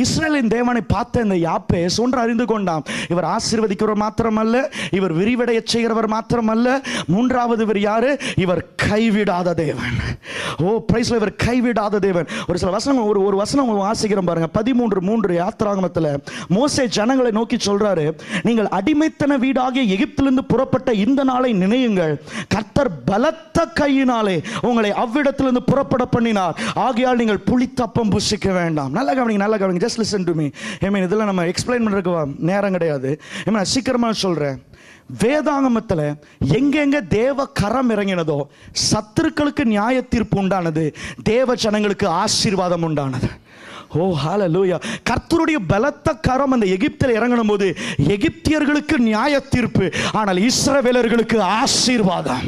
இஸ்ரவேலின் தேவனை பார்த்த இந்த யாப்பேஸ் ஒன்று அறிந்து கொண்டான். இவர் ஆசீர்வதிக்கிறவர் மாத்திரமல்ல, இவர் விரிவடைய செய்கிறவர் மாத்திரமல்ல, மூன்றாவது இவர் யாரு? இவர் கைவிடாத தேவன். ஓ பிரைஸ், இவர் கைவிடாத தேவன். ஒரு சில வசனம், ஒரு வசனம் வாசிக்கிறோம் பாருங்க. 13:3 யாத்திராகமத்தில் மோசே ஜனங்களை நோக்கி சொல்றாரு, நீங்கள் அடிமைத்தன வீடாகிய எகிப்திலிருந்து புறப்பட்ட இந்த நாளை நினையுங்கள். கர்த்தர் பலத்த கையினாலே உங்களை அவ்விடத்திலிருந்து புறப்பட பண்ணினார், ஆகையால் நீங்கள் புளித்தப்பம் புசிக்க வேண்டாம். நல்ல கவனிங்க, நல்ல கவனிங்க. Just listen to me. இதெல்லாம் நம்ம எக்ஸ்பிளைன் பண்றதுக்கு நேரம் கிடையாது. நான் சீக்கிரமா சொல்றேன். வேதாகமத்தில் எங்கெங்க தேவ கரம் இறங்கினதோ சத்துருக்களுக்கு நியாய தீர்ப்பு உண்டானது, தேவ ஜனங்களுக்கு ஆசீர்வாதம் உண்டானது. ஓ ஹalleluya. கர்த்தருடைய பலத்த கரம் அந்த எகிப்தில் இறங்கணும் போது எகிப்தியர்களுக்கு நியாய தீர்ப்பு, ஆனால் இஸ்ரவேலர்களுக்கு ஆசீர்வாதம்.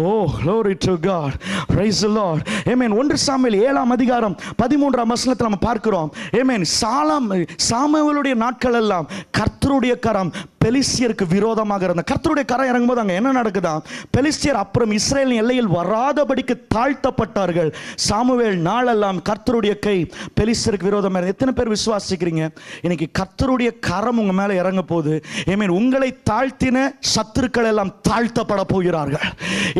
ஓ glory to God, praise the Lord. Amen. 1 Samuel 7:13 நம்ம பார்க்கிறோம். Amen. சாமுவேலுடைய நாட்கள் எல்லாம் கர்த்தருடைய கரம் பெலிஸ்தியருக்கு விரோதமாக இருந்த. கர்த்தருடைய கரம் இறங்கும்போது அங்க என்ன நடக்குதா? பெலிஸ்தியர் அப்புறம் இஸ்ரேலின் எல்லையில் வராதபடிக்கு தாழ்த்தப்பட்டார்கள். சாமுவேல் நாளெல்லாம் கர்த்தருடைய கை பெலிஸ்தியருக்கு விரோதமாக இருந்தது. எத்தனை பேர் விசுவாசிக்கிறீங்க இன்னைக்கு கர்த்தருடைய கரம் உங்க மேல இறங்க போகுது? ஆமென். உங்களை தாழ்த்தின சத்துருக்கள் எல்லாம் தாழ்த்தப்பட போகிறார்கள்.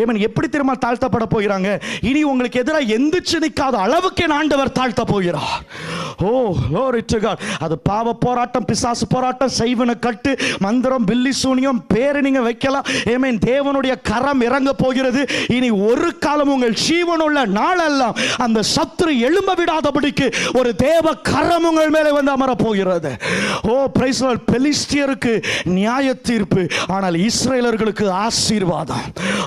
ஆமென். எப்படி திரும்ப தாழ்த்தப்பட போகிறாங்க? இனி உங்களுக்கு எதிராக எந்திரிச்சு நிற்காத அளவுக்கு ஆண்டவர் தாழ்த்த போகிறார். ஓ glory to God. அது பாவ போராட்டம், பிசாசு போராட்டம், செய்வன கட்டு, மந்திரம், பில்லி சூனியம், பேரை நீங்க வைக்கலாம். ஆமென். தேவனுடைய கரம் இறங்க போகிறது. இனி ஒரு காலம் உங்கள் ஜீவனுள்ள நாளெல்லாம் அந்த சத்துரு எழும்ப விடாதபடிக்கு ஒரு தேவ கரம் உங்கள் மேலே வந்து அமர போகிறது. ஓ பிரைஸ் தி லார்ட். பெலிஸ்தியருக்கு நியாய தீர்ப்பு, ஆனால் இஸ்ரவேலர்களுக்கு ஆசீர்வாதம்.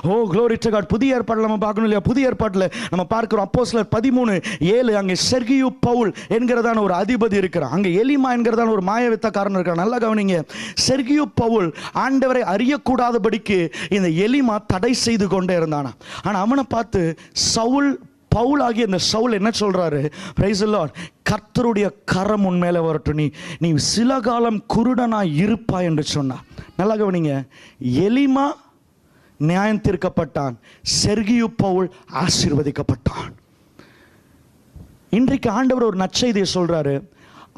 ஓ glory to God. புதிய ஏற்பாட்டில் நம்ம பார்க்கணும் இல்லையா? புதிய ஏற்பாட்டில் நம்ம பார்க்கிறோம் அப்போஸ்தலர் 13:7 அங்கே செர்கியு பவுல் என்கிறதான ஒரு அதிபதி இருக்கிறான். அங்கே எலிமா என்கிறதான ஒரு மாயவித்தக்காரன் இருக்கிறான். நல்லா கவனிங்க. செர்கியு பவுல் ஆண்டவரை அறியக்கூடாதபடிக்கு இந்த எலிமா தடை செய்து கொண்டே இருந்தானா. ஆனா அவனை பார்த்து பவுல் ஆகிய இந்த சவுல் என்ன சொல்றாரு? Price the Lord. கர்த்தருடைய கரம் உன் மேலே வரட்டும், நீ சில காலம் குருடனாய் இருப்பாய் என்று சொன்னார். நல்லா கவனிங்க. எலிமா நியாயம் தீர்க்கப்பட்டான், செர்கியு பவுல் ஆசீர்வதிக்கப்பட்டான். இன்றைக்கு ஆண்டவர் ஒரு நற்செய்தியை சொல்றாரு.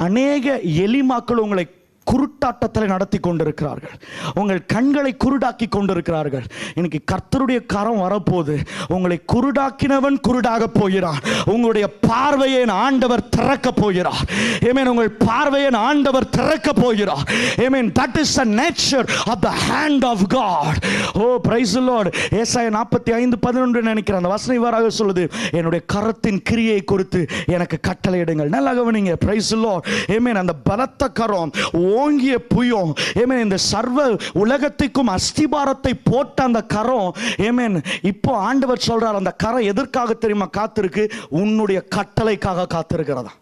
அநேக எலிமாக்கள் உங்களை குருட்டாட்டத்தில் நடத்தி கொண்டிருக்கிறார்கள், உங்கள் கண்களை குருடாக்கி கொண்டிருக்கிறார்கள். இன்னைக்கு கர்த்தருடைய கரம் வரப்போது. உங்களை குருடாக்கினவன் குருடாக போகிறான். உங்களுடைய பார்வையை ஆண்டவர் திறக்க போகிறார். ஆமென். உங்கள் பார்வையை ஆண்டவர் திறக்க போகிறார். ஆமென். That is the nature of the hand of God. Oh praise the Lord. ஏசாயா 45:11 நினைக்கிறேன் அந்த வசனம் இவ்வாறாக சொல்லுது, என்னுடைய கரத்தின் கிரியை குறித்து எனக்கு கட்டளையிடுங்கள். நல்லா கவனிங்க. praise the Lord. ஆமென். அந்த பலத்த கரம், ஓங்கிய புயம், ஆமென், இந்த சர்வ உலகத்துக்கும் அஸ்திபாரத்தை போட்ட அந்த கரம், ஆமென். இப்போ ஆண்டவர் சொல்றார், அந்த கரம் எதற்காக தெரியுமா காத்திருக்கு? உன்னுடைய கட்டளைக்காக காத்திருக்கிறதா.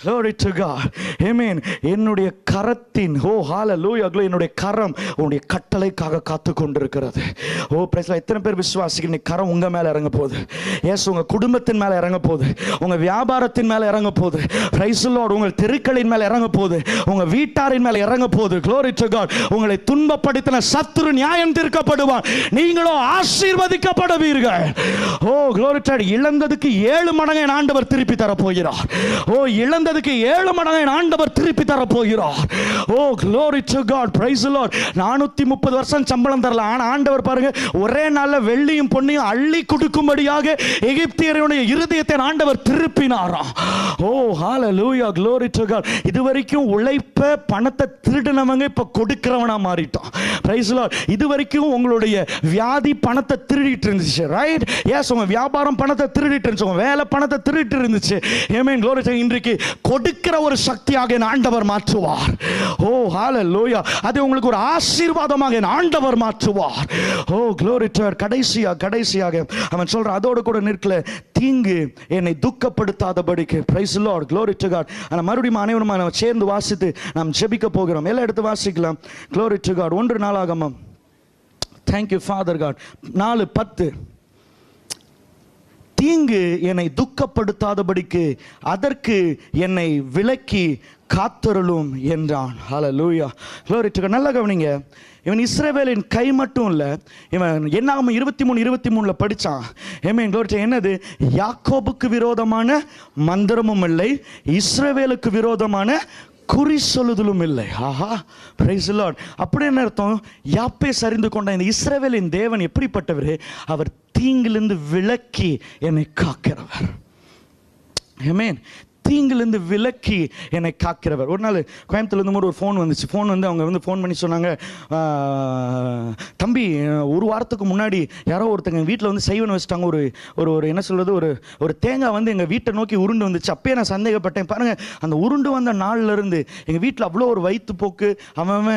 Glory to God. Amen. என்னுடைய கரத்தின் ஹalleluya, என்னுடைய கரம் உன்னுடைய கட்டளைக்காக காத்து கொண்டிருக்கிறது. Praise Lord. எத்தனை பேர் விசுவாசிக்கிறீங்க கரம் உங்க மேல இறங்க போகுது? எஸ், உங்க குடும்பத்தின் மேல இறங்க போகுது, உங்க வியாபாரத்தின் மேல இறங்க போகுது. Praise Lord. உங்க தெருக்களின் மேல இறங்க போகுது, உங்க வீட்டாரின் மேல இறங்க போகுது. Glory to God. உங்களை துன்பப்படுத்தின சத்துரு நியாயம் தீர்க்கப்படுவான், நீங்களோ ஆசீர்வதிக்கப்படுவீர்கள். Glory to God. இழந்ததுக்கு 7 மடங்கு என் ஆண்டவர் திருப்பி தர போகிறார். இழந்ததுக்கு 7 மடங்கு ஆண்டவர் திருப்பி தர போகிறார். glory to God. praise the Lord. 430 வருஷம் சம்பளம் தரல, ஆனா ஆண்டவர் பாருங்க ஒரே நாள்ல வெள்ளியும் பொன்னையும் அள்ளி கொடுக்கும்படியாக எகிப்தியருடைய இருதயத்தை ஆண்டவர் திருப்பினாராம். hallelujah, glory to God. இதுவரைக்கும் உழைப்ப பணத்தை திருடினவங்க இப்ப கொடுக்கிறவனா மாறிட்டான். praise the Lord. இதுவரைக்கும் உங்களுடைய வியாதி பணத்தை திருடிட்டு இருந்துச்சு, ரைட்? எஸ், உங்க வியாபாரம் பணத்தை திருடிட்டு இருந்துச்சு, உங்க வேலை பணத்தை திருடிட்டு இருந்துச்சு. ஆமென், glory to God. இன்றைக்கு கொடுக்கிற ஒரு சக்தியாக என் ஆண்டவர் மாற்றுவார். ஹalleluya. அது உங்களுக்கு ஒரு ஆசீர்வாதமாக என் ஆண்டவர் மாற்றுவார். glory to God. கடைசியாக அவன் சொல்ற அதோடு கூட நிற்கல, தீங்கு என்னை துக்கப்படுத்தாதபடிக்கு. praise the Lord. glory to God. ஆனா மறுபடியும் அனைவரும் நாம் சேர்ந்து வாசித்து நாம் ஜெபிக்க போகிறோம். எல்லாம் எடுத்து வாசிக்கலாம். glory to God. 1 நாளாகமம். thank you Father God. 4:10. தீங்கு என்னை துக்கப்படுத்தாதபடிக்கு அதற்கு என்னை விலக்கி காத்தருளும் என்றான். ஹalleluya, glory to God. நல்ல கவனிங்க, இவன் இஸ்ரவேலின் கை மட்டும் இல்ல, இவன் என்னாகும் 23:23 படிச்சான். ஆமென், glory to God. என்னது? யாக்கோபுக்கு விரோதமான மந்திரமும் இல்லை, இஸ்ரவேலுக்கு விரோதமான குறி சொல்லுதலும் இல்லை. ஆஹா, பிரைஸ் தி லார்ட். அப்படி என்ன அர்த்தம்? யாப்பே சரிந்து கொண்ட இந்த இஸ்ரவேலின் தேவன் எப்படிப்பட்டவர்? அவர் தீங்கிலிருந்து விலக்கி என்னை காக்கிறவர். ஆமென். தீங்கிலிருந்து விலக்கி என்னை காக்கிறவர். ஒரு நாள் கோயம்புத்தூர்லேருந்து ஒரு ஃபோன் வந்துச்சு. ஃபோன் வந்து அவங்க ஃபோன் பண்ணி சொன்னாங்க, தம்பி 1 வாரத்துக்கு முன்னாடி யாரோ ஒருத்தங்க வீட்டில் செய்வன் வச்சுட்டாங்க. ஒரு என்ன சொல்கிறது, ஒரு தேங்காய் எங்கள் வீட்டை நோக்கி உருண்டு வந்துச்சு. அப்பயே நான் சந்தேகப்பட்டேன். பாருங்கள், அந்த உருண்டு வந்த நாள்லேருந்து எங்கள் வீட்டில் அவ்வளோ ஒரு வயிற்றுப்போக்கு. அவன்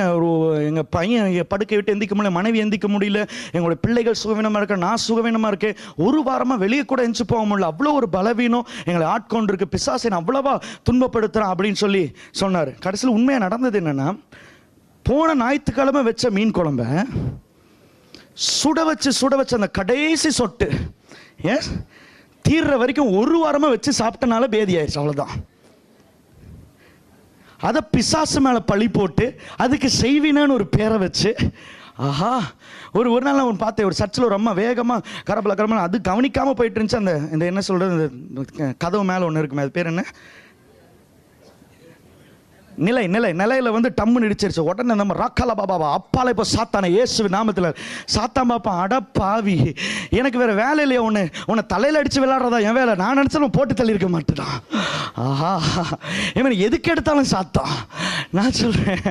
எங்கள் பையன் படுக்கை விட்டு எந்திக்க முடியல, மனைவி எந்திக்க முடியல, எங்களுடைய பிள்ளைகள் சுகவீனமாக இருக்க, நான் சுகவீனமாக இருக்கேன். 1 வாரமாக வெளியே கூட எந்திச்சு போக முடியல, அவ்வளோ ஒரு பலவீனம் எங்களை ஆட்கொண்டிருக்கு, பிசாசை அவ்வளவா துன்பப்படுத்துறான் அப்படின்னு சொல்லி சொன்னார். கடைசியில் உண்மையா நடந்தது என்னன்னா, போன ஞாயிற்றுக்கிழமை வச்ச மீன் குழம்ப சுட வச்சு அந்த கடைசி சொட்டு தீர்ற வரைக்கும் 1 வாரமா வச்சு சாப்பிட்டனால பேதி ஆயிடுச்சு. அவ்வளவுதான். அதை பிசாசு மேல பழி போட்டு அதுக்கு செய்வினான்னு ஒரு பேரை வச்சு, ஆஹா, ஒரு நாள் நான் பார்த்தேன், ஒரு சர்ச்சில் ஒரு அம்மா வேகமாக கரப்பல அது கவனிக்காமல் போயிட்டு இருந்துச்சு. இந்த என்ன சொல்கிறது, இந்த கதவு மேலே ஒன்று இருக்குமே, அது பேர் என்ன, நிலையில் டம்முன்னு இடிச்சிருச்சு. உடனே நம்ம ராக்காலா பாபாவா அப்பால இப்போ சாத்தான இயேசு நாமத்தில் சாத்தான் பாப்பா, அட பாவி, எனக்கு வேற வேலை இல்லையா, உன்னை தலையில் அடித்து விளையாடுறதா என் வேலை, நான் நினச்சாலும் போட்டு தள்ளி இருக்க மாட்டேதான். ஆஹா, இவன் எதுக்கு எடுத்தாலும் சாத்தான். நான் சொல்கிறேன்,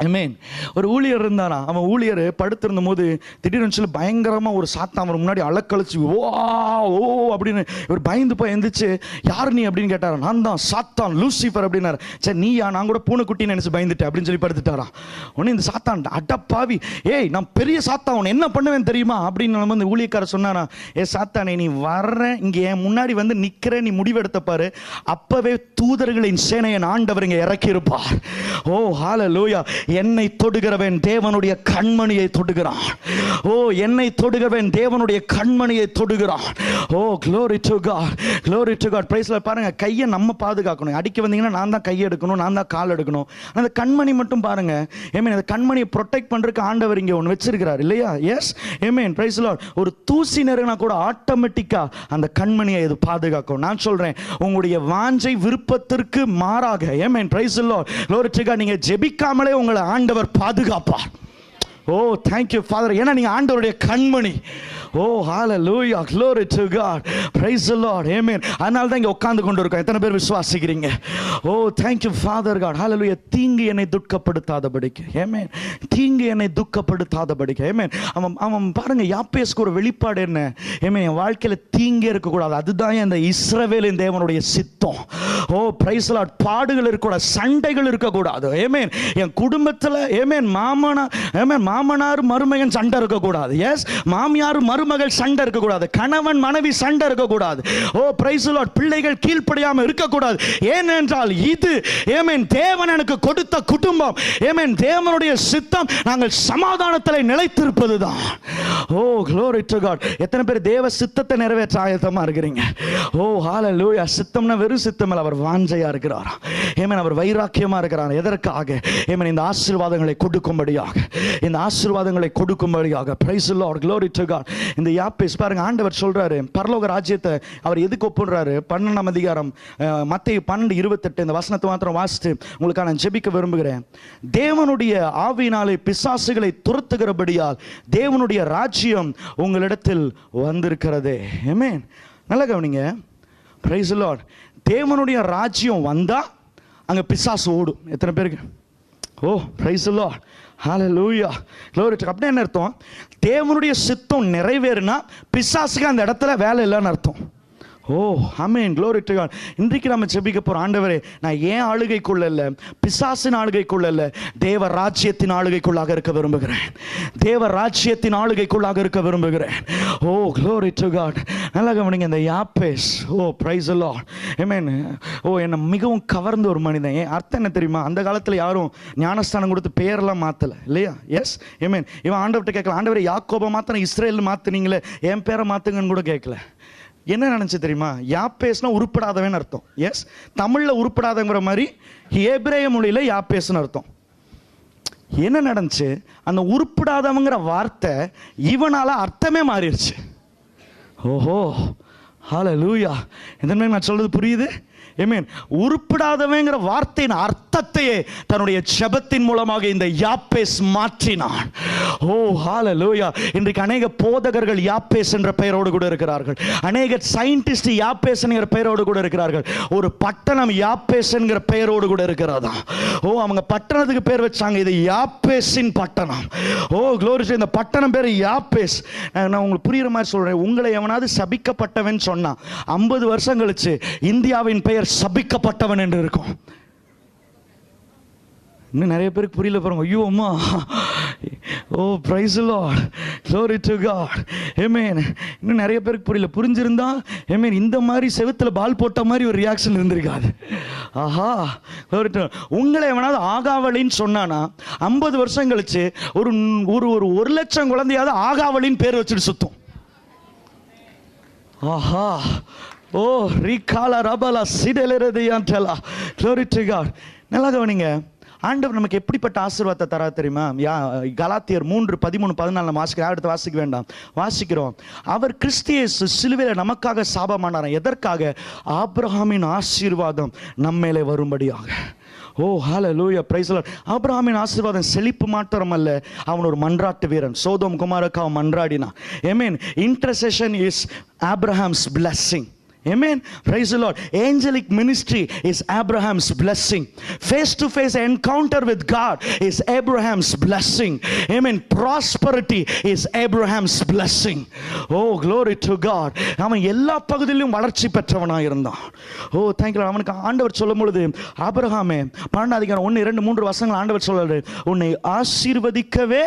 ஆமென். ஒரு ஊழியர் இருந்தானா, அவன் ஊழியர் படுத்திருந்த போது திடீர்னு சொல்லி பயங்கரமாக ஒரு சாத்தான் அவர் முன்னாடி அலக்கழிச்சு ஓ அப்படின்னு இவர் பயந்து போய் எந்திரிச்சு, யார் நீ அப்படின்னு கேட்டாரா. நான் தான் சாத்தான், லூசிஃபர் அப்படின்னாரு. சரி, நீயா? நான் கூட பூனைக்குட்டின்னு நினச்சி பயந்துட்டேன் அப்படின்னு சொல்லி படுத்துட்டாரான். உடனே இந்த சாத்தான், அடப்பாவி, ஏய் நான் பெரிய சாத்தான், உன்னை என்ன பண்ணுவேன் தெரியுமா அப்படின்னு நம்ம ஊழியக்காரர் சொன்னாரா. சாத்தானே, நீ வர்ற இங்கே என் முன்னாடி நிற்கிற, நீ முடிவெடுத்த பாரு, அப்பவே தூதர்களின் சேனையை ஆண்டவர் இங்கே இறக்கி இருப்பார். ஹalleluya. என்னை தொடுகிறவன் தேவனுடைய கண்மணியை தொடுகிறான். என்னை தொடுகிறவன் தேவனுடைய கண்மணியை தொடுகிறான். glory to God, glory to God. Praise Lord. பாருங்க, கையை நம்ம பாதுகாக்கணும். அடிக்க வந்தீங்கன்னா நான் தான் கையை எடுக்கணும், நான் தான் கால் எடுக்கணும். அந்த கண்மணி மட்டும் பாருங்க, ஆமென். அந்த கண்மணியை ப்ரொடெக்ட் பண்றதுக்கு ஆண்டவர் இங்கே ஒன்று வச்சிருக்கிறார் இல்லையா? Yes, amen. Praise Lord. ஒரு தூசி நெருங்கினா கூட ஆட்டோமேட்டிக்கா அந்த கண்மணியை இது பாதுகாக்கும். நான் சொல்றேன், உங்களுடைய வாஞ்சை விருப்பத்திற்கு மாறாக, amen. Praise Lord, glory to God. நீங்க ஜெபிக்காமலே உங்களை ஆண்டவர் பாதுகாப்பார். thank you Father. ஏன்னா நீங்க ஆண்டவருடைய கண்மணி. hallelujah, glory to God, praise the Lord, amen. அதனால தான் இங்க உட்கார்ந்து கொண்டு இருக்கோம். எத்தனை பேர் விசுவாசிக்கிறீங்க? thank you Father God, hallelujah. தீங்கு என்னை துக்கப்படுத்தாதபடிக்கு, amen. தீங்கு என்னை துக்கப்படுத்தாதபடிக்கு, amen. அவன் பாருங்க, யாப்பேஸ்க்கு ஒரு வெளிப்பாடு என்ன, amen. என் வாழ்க்கையில தீங்கே இருக்கக்கூடாது, அதுதான் இந்த இஸ்ரவேலின் தேவனுடைய சித்தம். praise the Lord. பாடுகள் இருக்கக்கூடாது, சண்டைகள் இருக்கக்கூடாது, amen. என் குடும்பத்தில், amen, மாமனார் மருமகன் சண்டை இருக்கக்கூடாது. எஸ், மாமியார் மருமகள் சண்டை இருக்கக்கூடாது, கணவன் மனைவி சண்டை இருக்கக்கூடாது. ஓ பிரைஸ் தி லார்ட், பிள்ளைகள் கீழ்ப்படியாமல் இருக்கக்கூடாது. ஏனென்றால் இது ஆமென் தேவன் எனக்கு கொடுத்த குடும்பம். ஆமென் தேவனுடைய சித்தம் நாங்கள் சமாதானத்தில் நிலைத்திருப்பதுதான். ஓ glory to God. எத்தனை பேர் தேவ சித்தத்தை நிறைவேற்ற ஆயத்தமா இருக்கிறீங்க? ஓ ஹalleluya. சித்தம்னா வெறும் சித்தம் இல்ல, அவர் வாஞ்சையா இருக்கிறார். ஆமென், அவர் வைராக்கியமா இருக்கிறார். எதற்காக? ஆமென், இந்த ஆசீர்வாதங்களை கொடுக்கும்படியாக, இந்த ஆசீர்வாதங்களை கொடுக்கும்படியாக. Price the Lord, glory to God. இந்த யாப்பேஸ் பாருங்க, ஆண்டவர் சொல்றாரு பரலோக ராஜ்யத்தை அவர் எதுக்கு ஒப்புறாரு? 12ஆம் அதிகாரம் மத்தேயு 12:28 இந்த வசனத்தை மாத்திரம் வாசித்து உங்களுக்கு நான் ஜெபிக்க விரும்புகிறேன். தேவனுடைய ஆவியினாலே பிசாசுகளை துரத்துகிறபடியால் தேவனுடைய ராஜ்யம் உங்களிடத்தில் வந்திருக்கிறது. ஆமென். நல்லா கவனிங்க. Praise the Lord. தேவனுடைய ராஜ்யம் வந்தா அங்க பிசாசு ஓடும். எத்தனை பேருக்கு? ஓ பிரைஸ் தி லார்ட், ஹalleluya, glory to God. அப்படியே என்ன அர்த்தம்? தேவனுடைய சித்தம் நிறைவேறினா பிசாசுக்கு அந்த இடத்துல வேலை இல்லைன்னு அர்த்தம். ஓ ஆமென், glory to God. இன்றைக்கு நம்ம ஜெபிக்க போற ஆண்டவரே, நான் ஏன் ஆளுகைக்குள்ள இல்ல, பிசாசின் ஆளுகைக்குள்ள இல்ல, தேவ ராஜ்யத்தின் ஆளுகைக்குள்ளாக இருக்க விரும்புகிறேன். தேவ ராஜ்யத்தின் ஆளுகைக்குள்ளாக இருக்க விரும்புகிறேன். ஓ glory to God. நல்லா கவனிங்க. இந்த யாப்பேஸ், ஓ praise the Lord, ஆமென். ஓ என்ன மிகவும் கவர்ந்த ஒரு மனிதன். அர்த்தம் என்ன தெரியுமா? அந்த காலத்துல யாரும் ஞானஸ்தானம் கொடுத்து பேரெல்லாம் மாத்தல இல்லையா? எஸ் ஆமென். இவன் ஆண்டவர்கிட்ட கேட்கல, ஆண்டவரே யாக்கோபை மாத்தின இஸ்ரேல் மாத்துனீங்களே, என் பேரை மாத்துங்கன்னு கூட கேட்கல. என்ன நினைச்சு தெரியுமா? யாப்பேஸ்னா உருப்படாதவன் அர்த்தம். எஸ், தமிழ்ல உருப்படாதங்கிற மாதிரி எபிரேய மொழியில யாப்பேஸ்னு அர்த்தம். என்ன நடந்துச்சு? அந்த உருப்படாதவங்கிற வார்த்தை இவனால அர்த்தமே மாறிடுச்சு. ஓஹோ ஹalleluya. இந்த நான் சொல்றது புரியுது? ஆமென். உருப்படாதவங்கிற வார்த்தையின் அர்த்தத்தையே தன்னுடைய ஜெபத்தின் மூலமாக இந்த யாப்பேஸ் மாற்றினான். ஓ ஹalleluya. இன்றைக்கு அநேக போதகர்கள் யாப்பேஸ் என்ற பெயரோடு கூட இருக்கிறார்கள். அநேக சயின்டிஸ்ட் யாப்பேஸ் என்கிற பெயரோடு கூட இருக்கிறார்கள். ஒரு பட்டணம் யாப்பேஸ் என்கிற பெயரோடு கூட இருக்கிறதா. ஓ அவங்க பட்டணத்துக்கு பேர் வச்சாங்க, இது யாப்பேஸின் பட்டணம். ஓ glory. இந்த பட்டணம் பேர் யாப்பேஸ். நான் உங்களுக்கு புரியுற மாதிரி சொல்றேன். உங்களை எவனாவது சபிக்கப்பட்டவன் சொன்னா 50 வருஷம் கழிச்சு இந்தியாவின் பெயர் சபிக்கப்பட்டவன் என்று இருக்கும். இன்னும் நிறைய பேருக்கு புரியல பாருங்க. ஐயோ அம்மா, ஓ praise the Lord, glory to God, amen. இன்னும் நிறைய பேருக்கு புரியல. புரிஞ்சிருந்தா amen, இந்த மாதிரி செவுத்துல பால் போட்ட மாதிரி ஒரு ரியாக்ஷன் இருந்திருக்காது. ஆஹா, glory to God. உங்களை எவனாவது ஆகாவளின்னு சொன்னானா 50 வருஷம் கழிச்சு ஒரு 1,00,000 குழந்தையாவது ஆகாவளின்னு பேர் வச்சுட்டு சுத்தும். ஆஹா, ஓ ரீகாலா ரபலா சிடலரதியான்டலா, glory to God. நல்லா கவனிங்க. ஆண்டவர் நமக்கு எப்படிப்பட்ட ஆசீர்வாதத்தை தரா தெரியுமா? கலாத்தியர் 3:13-14 வாசிக்கிறோம். அடுத்து வாசிக்க வேண்டாம், வாசிக்கிறோம். அவர் கிறிஸ்து இயேசு சிலுவையில் நமக்காக சாபமானார். எதற்காக? ஆபிரகாமின் ஆசீர்வாதம் நம்மேலே வரும்படியாக. ஓ ஹalleluya, praise the Lord. ஆபிரகாமின் ஆசீர்வாதம் செழிப்பு மாத்திரம் அல்ல, அவன் ஒரு மன்றாட்டு வீரன். சோதோம் குமாரக்கு அவன் மன்றாடினான். Amen. Intercession is Abraham's blessing. Amen. Praise the Lord. Angelic ministry is Abraham's blessing. Face to face encounter with God is Abraham's blessing. Amen. Prosperity is Abraham's blessing. Oh glory to God. அவன் எல்லா பகுதியிலும் வளர்ச்சி பெற்றவனாக இருந்தான். ஓ thank you. அவனுக்கு ஆண்டவர் சொல்லும் பொழுது, ஆபிரகாமே 12:1-2-3 வசனங்கள் ஆண்டவர் சொல்றாரு, உன்னை ஆசீர்வதிக்கவே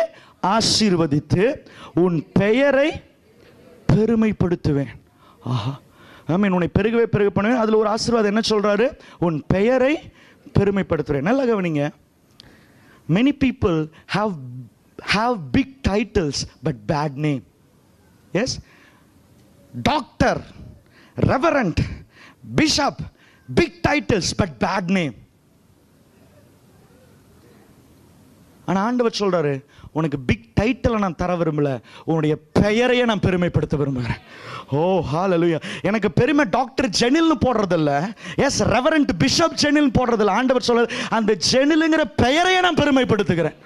ஆசீர்வதித்து உன் பெயரை பெருமைப்படுத்துவேன். ஆஹா, ஆமென். உன்னை பெருகவே பெருக பண்ணுவேன். அதில் ஒரு ஆசீர்வாதம் என்ன சொல்றாரு? உன் பெயரை பெருமைப்படுத்துறேன். நல்லா கவனிங்க. many people have big titles but bad name. yes, doctor, reverend, bishop, big titles but bad name. ஆனா ஆண்டவர் சொல்றாரு, உனக்கு பிக் டைட்டில் நான் தர விரும்பல, உன்னுடைய பெயரையே நான் பெருமைப்படுத்த விரும்புகிறேன். ஓ ஹalleluya. எனக்கு பெருமை டாக்டர் ஜெனில்னு போடுறதில்ல, எஸ் ரெவரண்ட் பிஷப் ஜெனில் போடுறதில்ல. ஆண்டவர் சொல்றாரு, அந்த ஜெனிலுங்கிற பெயரையே நான் பெருமைப்படுத்துகிறேன்.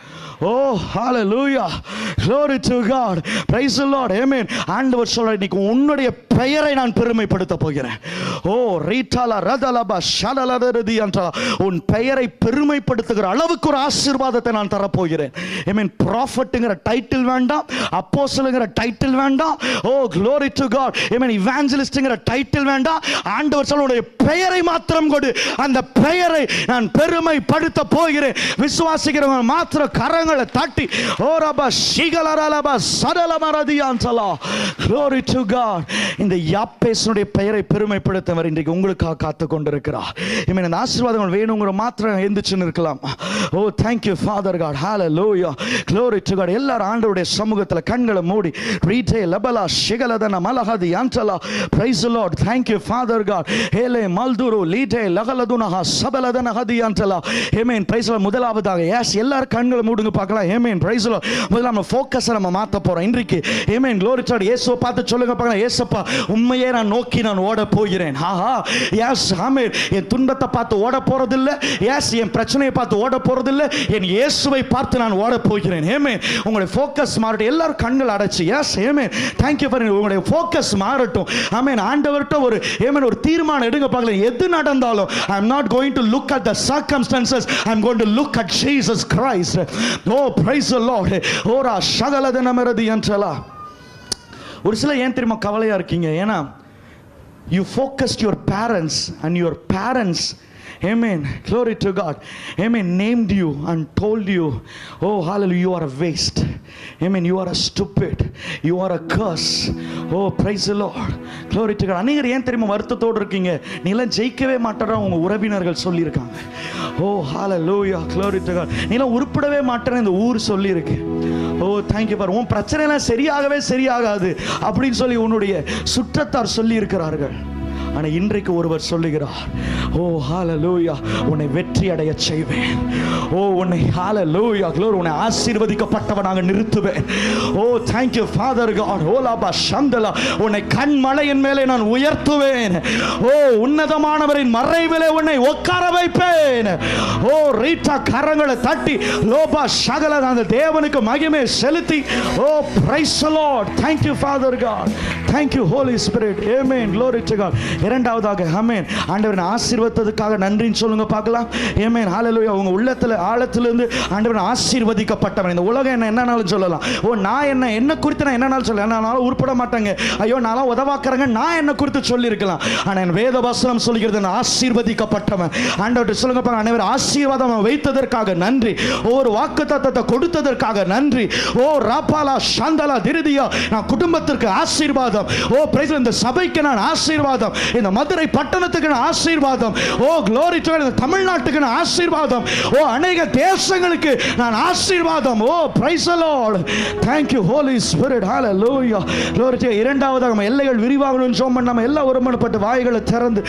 ஓ ஹalleluya, glory to God, praise the Lord, amen. ஆண்டவர் சொல்றார், இன்னைக்கு உன்னுடைய பெயரை நான் பெருமைப்படுத்த போகிறேன். ஓ ரீடாலா ரதலபா ஷடலதரதியன்டா, உன் பெயரை பெருமைப்படுத்துகிற அளவுக்கு ஒரு ஆசீர்வாதத்தை நான் தர போகிறேன். amen. ப்ராஃபட்ங்கற டைட்டில் வேண்டாம், அப்போஸ்தலங்கற டைட்டில் வேண்டாம். Oh glory to God, amen. இவாஞ்சலிஸ்ட்ங்கற டைட்டில் வேண்டாம். ஆண்டவர் சொல்றார், உன்னுடைய பெயரை மாத்திரம் கொடு, அந்த பெயரை நான் பெருமைப்படுத்த போகிறேன். விசுவாசிக்கிறவங்க மாத்திரம் கரங்களை கரங்களை தட்டி ஓரபா சிகலரலபா சடலமரதியான்சலா. Glory to God. இந்த யாப்பேசனுடைய பெயரை பெருமைப்படுத்தவர் இன்றைக்கு உங்களுக்காக காத்து கொண்டிருக்கிறார். இந்த ஆசீர்வாதங்கள் வேணுங்கிற மாத்திரம் எந்திரிச்சுன்னு இருக்கலாம். ஓ thank you Father God. Hallelujah. Glory to God. எல்லாரும் ஆண்டவருடைய சமூகத்தில் கண்களை மூடி ரீடே லபலா சிகலதன மலஹதி அன்சலா. Praise the Lord. Thank you Father God. ஹேலே மல்துரு லீடே லகலதுனஹா சபலதன ஹதி அன்சலா. Amen. Praise the Lord. முதலாவதாக எஸ் எல்லாரும் கண்களை மூடுங்க பார்க்கலாம். Amen. Praise the Lord. முதல்ல நம்ம ஃபோக்கஸை நம்ம மாற்ற போறோம் இன்றைக்கு. Amen. Glory to God. இயேசுவை பார்த்து சொல்லுங்க பார்க்கலாம். இயேசப்பா உண்மையே நான் நோக்கி நான் ஓட போகிறேன். ஆஹா எஸ் ஆமென். என் துன்பத்தை பார்த்து ஓட போறதில்லை. எஸ் என் பிரச்சனையை பார்த்து ஓட போறதில்லை. என் இயேசுவை பார்த்து நான் ஓட போகிறேன். Amen. உங்களுடைய ஃபோக்கஸ் மாறட்டும். எல்லாரும் கண்கள் அடைச்சு yes Amen. Thank you for உங்களுடைய ஃபோக்கஸ் மாறட்டும். Amen. ஆண்டவர்ட்ட ஒரு Amen ஒரு தீர்மானம் எடுங்க பார்க்கலாம். எது நடந்தாலும் I am not going to look at the circumstances. I am going to look at Jesus Christ. Oh praise the Lord. ஓரா சகலதன மரதி அன்சலா. ஒரு சில ஏன் தெரியுமா கவலையா இருக்கீங்க? ஏன்னா you focused your parents and your parents, amen, glory to God, amen, named you and told you, oh hallelujah, you are a waste, amen, you are a stupid, you are a curse. Oh praise the Lord, glory to God. அநேகர் ஏன் தெரியுமா வருத்தத்தோடு இருக்கீங்க? நீலாம் ஜெயிக்கவே மாட்டேற உங்க உறவினர்கள் சொல்லியிருக்காங்க. Oh hallelujah, glory to God. நீலாம் உருப்படவே மாட்டேன்னு இந்த ஊர் சொல்லியிருக்கு. ஓ தேங்க்யூ பார். உன் பிரச்சனைலாம் சரியாகவே சரியாகாது அப்படின்னு சொல்லி உன்னுடைய சுற்றத்தார் சொல்லி இருக்கிறார்கள். ஆனால் இன்றைக்கு ஒருவர் சொல்லுகிறார், ஓ ஹalleluya, உன்னை வெற்றி அடைய செய்வேன். ஓ உன்னை ஹalleluya glory, உன்னை ஆசீர்வதிக்கப்பட்டவனாக நிறுத்துவேன். ஓ thank you Father God. ஓ லாபா சந்தலா, உன்னை கண்மலையின் மேலே நான் உயர்த்துவேன். ஓ உன்னதமானவரின் மறைவிலே உன்னை உட்கார வைப்பேன். ஓ ரீட்டா கரங்களை தட்டி லோபா சகல அந்த தேவனுக்கு மகிமை செலுத்தி ஓ praise the Lord. Thank you Father God. Thank you Holy Spirit. Amen. Glory to God. இரண்டாவதாக ஆமென், ஆண்டவரின் ஆசீர்வதித்ததுக்காக நன்றின்னு சொல்லுங்க பார்க்கலாம். ஆமென் ஹalleluya. உங்க உள்ளத்துல ஆழத்திலிருந்து ஆண்டவரின் ஆசீர்வதிக்கப்பட்டவன். இந்த உலகம் என்னன்னாலும் சொல்லலாம். ஓ நான் என்ன குறித்து நான் என்னன்னாலும் சொல்லலாம். நான் உருப்பட மாட்டாங்க, ஐயோ நான் உதவாக்குறேங்க, நான் என்ன குறித்து சொல்லி இருக்கலாம். ஆனால் என் வேத வசனம் சொல்கிறது நான் ஆசீர்வதிக்கப்பட்டவன். ஆண்டவர்கிட்ட சொல்லுங்க பாருங்க, ஆண்டவர் ஆசீர்வாதம் வைத்ததற்காக நன்றி. ஒரு வாக்குத்தத்தத்தை கொடுத்ததற்காக நன்றி. ஓ ராபாலா சாந்தலா திருதியா, நான் குடும்பத்திற்கு ஆசீர்வாதம். ஓ பிரைஸ், இந்த சபைக்கு நான் ஆசீர்வாதம். இந்த மதுரை பட்டணத்துக்கு நான் ஆசீர்வாதம். ஓ glory to God. தமிழ்நாட்டுக்கு நான் ஆசீர்வாதம். ஓ அநேக தேசங்களுக்கு நான் ஆசீர்வாதம். ஓ praise the Lord. Thank you Holy Spirit. Hallelujah. Glory to God. இரண்டாவதாக நம்ம எல்லைகள் விரிவாகணும்னு சொன்னோம். நம்ம எல்லாம் ஒருமனப்பட்டு வாய்களை திறந்து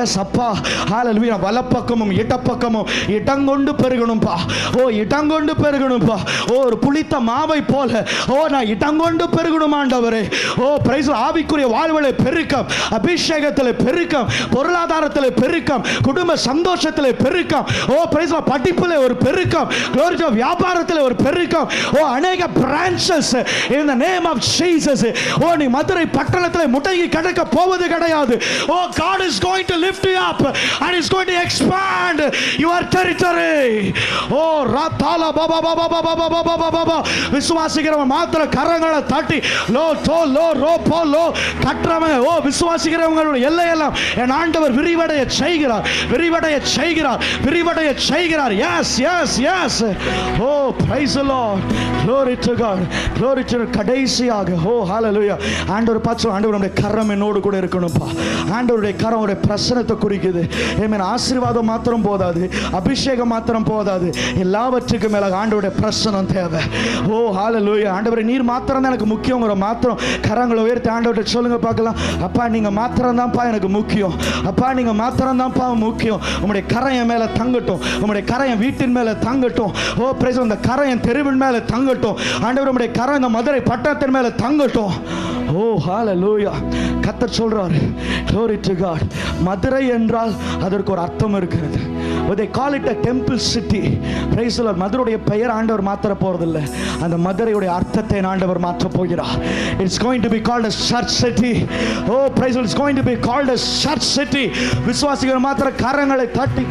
எஸ் அப்பா ஹalleluya, வலப்பக்கமும் இடப்பக்கமும் இடங்கொண்டு பெருகணும்பா. ஓ இடங்கொண்டு பெருகணும்பா. ஓ ஒரு புளித்த மாவை போல ஓ நான் இடங்கொண்டு பெருகணும் ஆண்டவரே. ஓ பிரைஸ், ஆவிக்குரிய வாழ்விலே பெருக்கம், அபிஷேகத்தில் பெருக்கம், பொருளாதாரத்தில் பெருக்கம், குடும்ப சந்தோஷத்தில் பெருக்கம். ஓ பிரைஸ், படிப்பில் ஒரு பெருக்கம், glory to God, வியாபாரத்தில் ஒரு பெருக்கம். ஓ அநேக branches in the name of Jesus. ஓ நீ மதுரை பட்டணத்தில் முடங்கி கிடக்க போவது கிடையாது. ஓ God is going to lift you up and is going to expand your territory. ஓ ராதாலா பாபா பாபா பாபா பாபா பாபா, விசுவாசிக்கிறவன் மாத்திர கரங்களை தட்டி லோ தோ லோ ரோ போ லோ கற்றவன். ஓ விசுவாசிக்கிறவங்களுடைய எல்லையெல்லாம் என் ஆண்டவர் விரிவடைய செய்கிறார், விரிவடைய செய்கிறார், விரிவடைய செய்கிறார். Yes yes yes. ஓ praise the Lord. Glory to God. Glory to God. கடைசியாக ஓ ஹalleluya, ஆண்டவர் பார்த்து ஆண்டவர் நம்முடைய கரம் என்னோடு கூட இருக்கணும்பா. ஆண்டவருடைய கரம் ஒரு பிரசன்னத்தை குறிக்குது. ஆமென். ஆசீர்வாதம் மாத்திரம் போதாது, அபிஷேகம் மாத்திரம் போதாது, எல்லாவற்றுக்கும் மேல ஆண்டவருடைய பிரசன்னம் தேவை. ஓ ஹalleluya. ஆண்டவரே நீர் மாத்திரம் தான் எனக்கு முக்கியங்கிற மாத்திரம் கரங்களை உயர்த்தி ஆண்டவர்கிட்ட சொல்லுங்க பார்க்கலாம். அப்பா நீங்க மாத்திரம் தான்ப்பா எனக்கு முக்கியம். அப்பா நீங்க மாத்திரம் தான்ப்பா முக்கியம். உங்களுடைய கரம் என் மேல தங்கட்டும், உங்களுடைய கரம் என் வீட்டின் மேல தங்கட்டும். ஓ பிரைஸ், இந்த கரம் என் தெருவின் மேல தங்கட்டும். ஆண்டவர் உங்களுடைய கரம் இந்த மதுரை பட்டணத்தின் மேல தங்கட்டும். ஓ ஹalleluya. கர்த்தர் சொல்றாரு, glory to God. மதுரை என்றால் அதற்கு ஒரு அர்த்தம் இருக்கிறது. they call it a temple city. praise the Lord. மதுரையுடைய பெயர் ஆண்டவர் மாற்ற போறதில்லை, அந்த மதுரையுடைய அர்த்தத்தை ஆண்டவர் மாற்ற போகிறார். It's going to be called a church city. Oh praise the Lord. It's going to be called a church city. விசுவாசிகள் மாத்திர கரங்களை தட்டி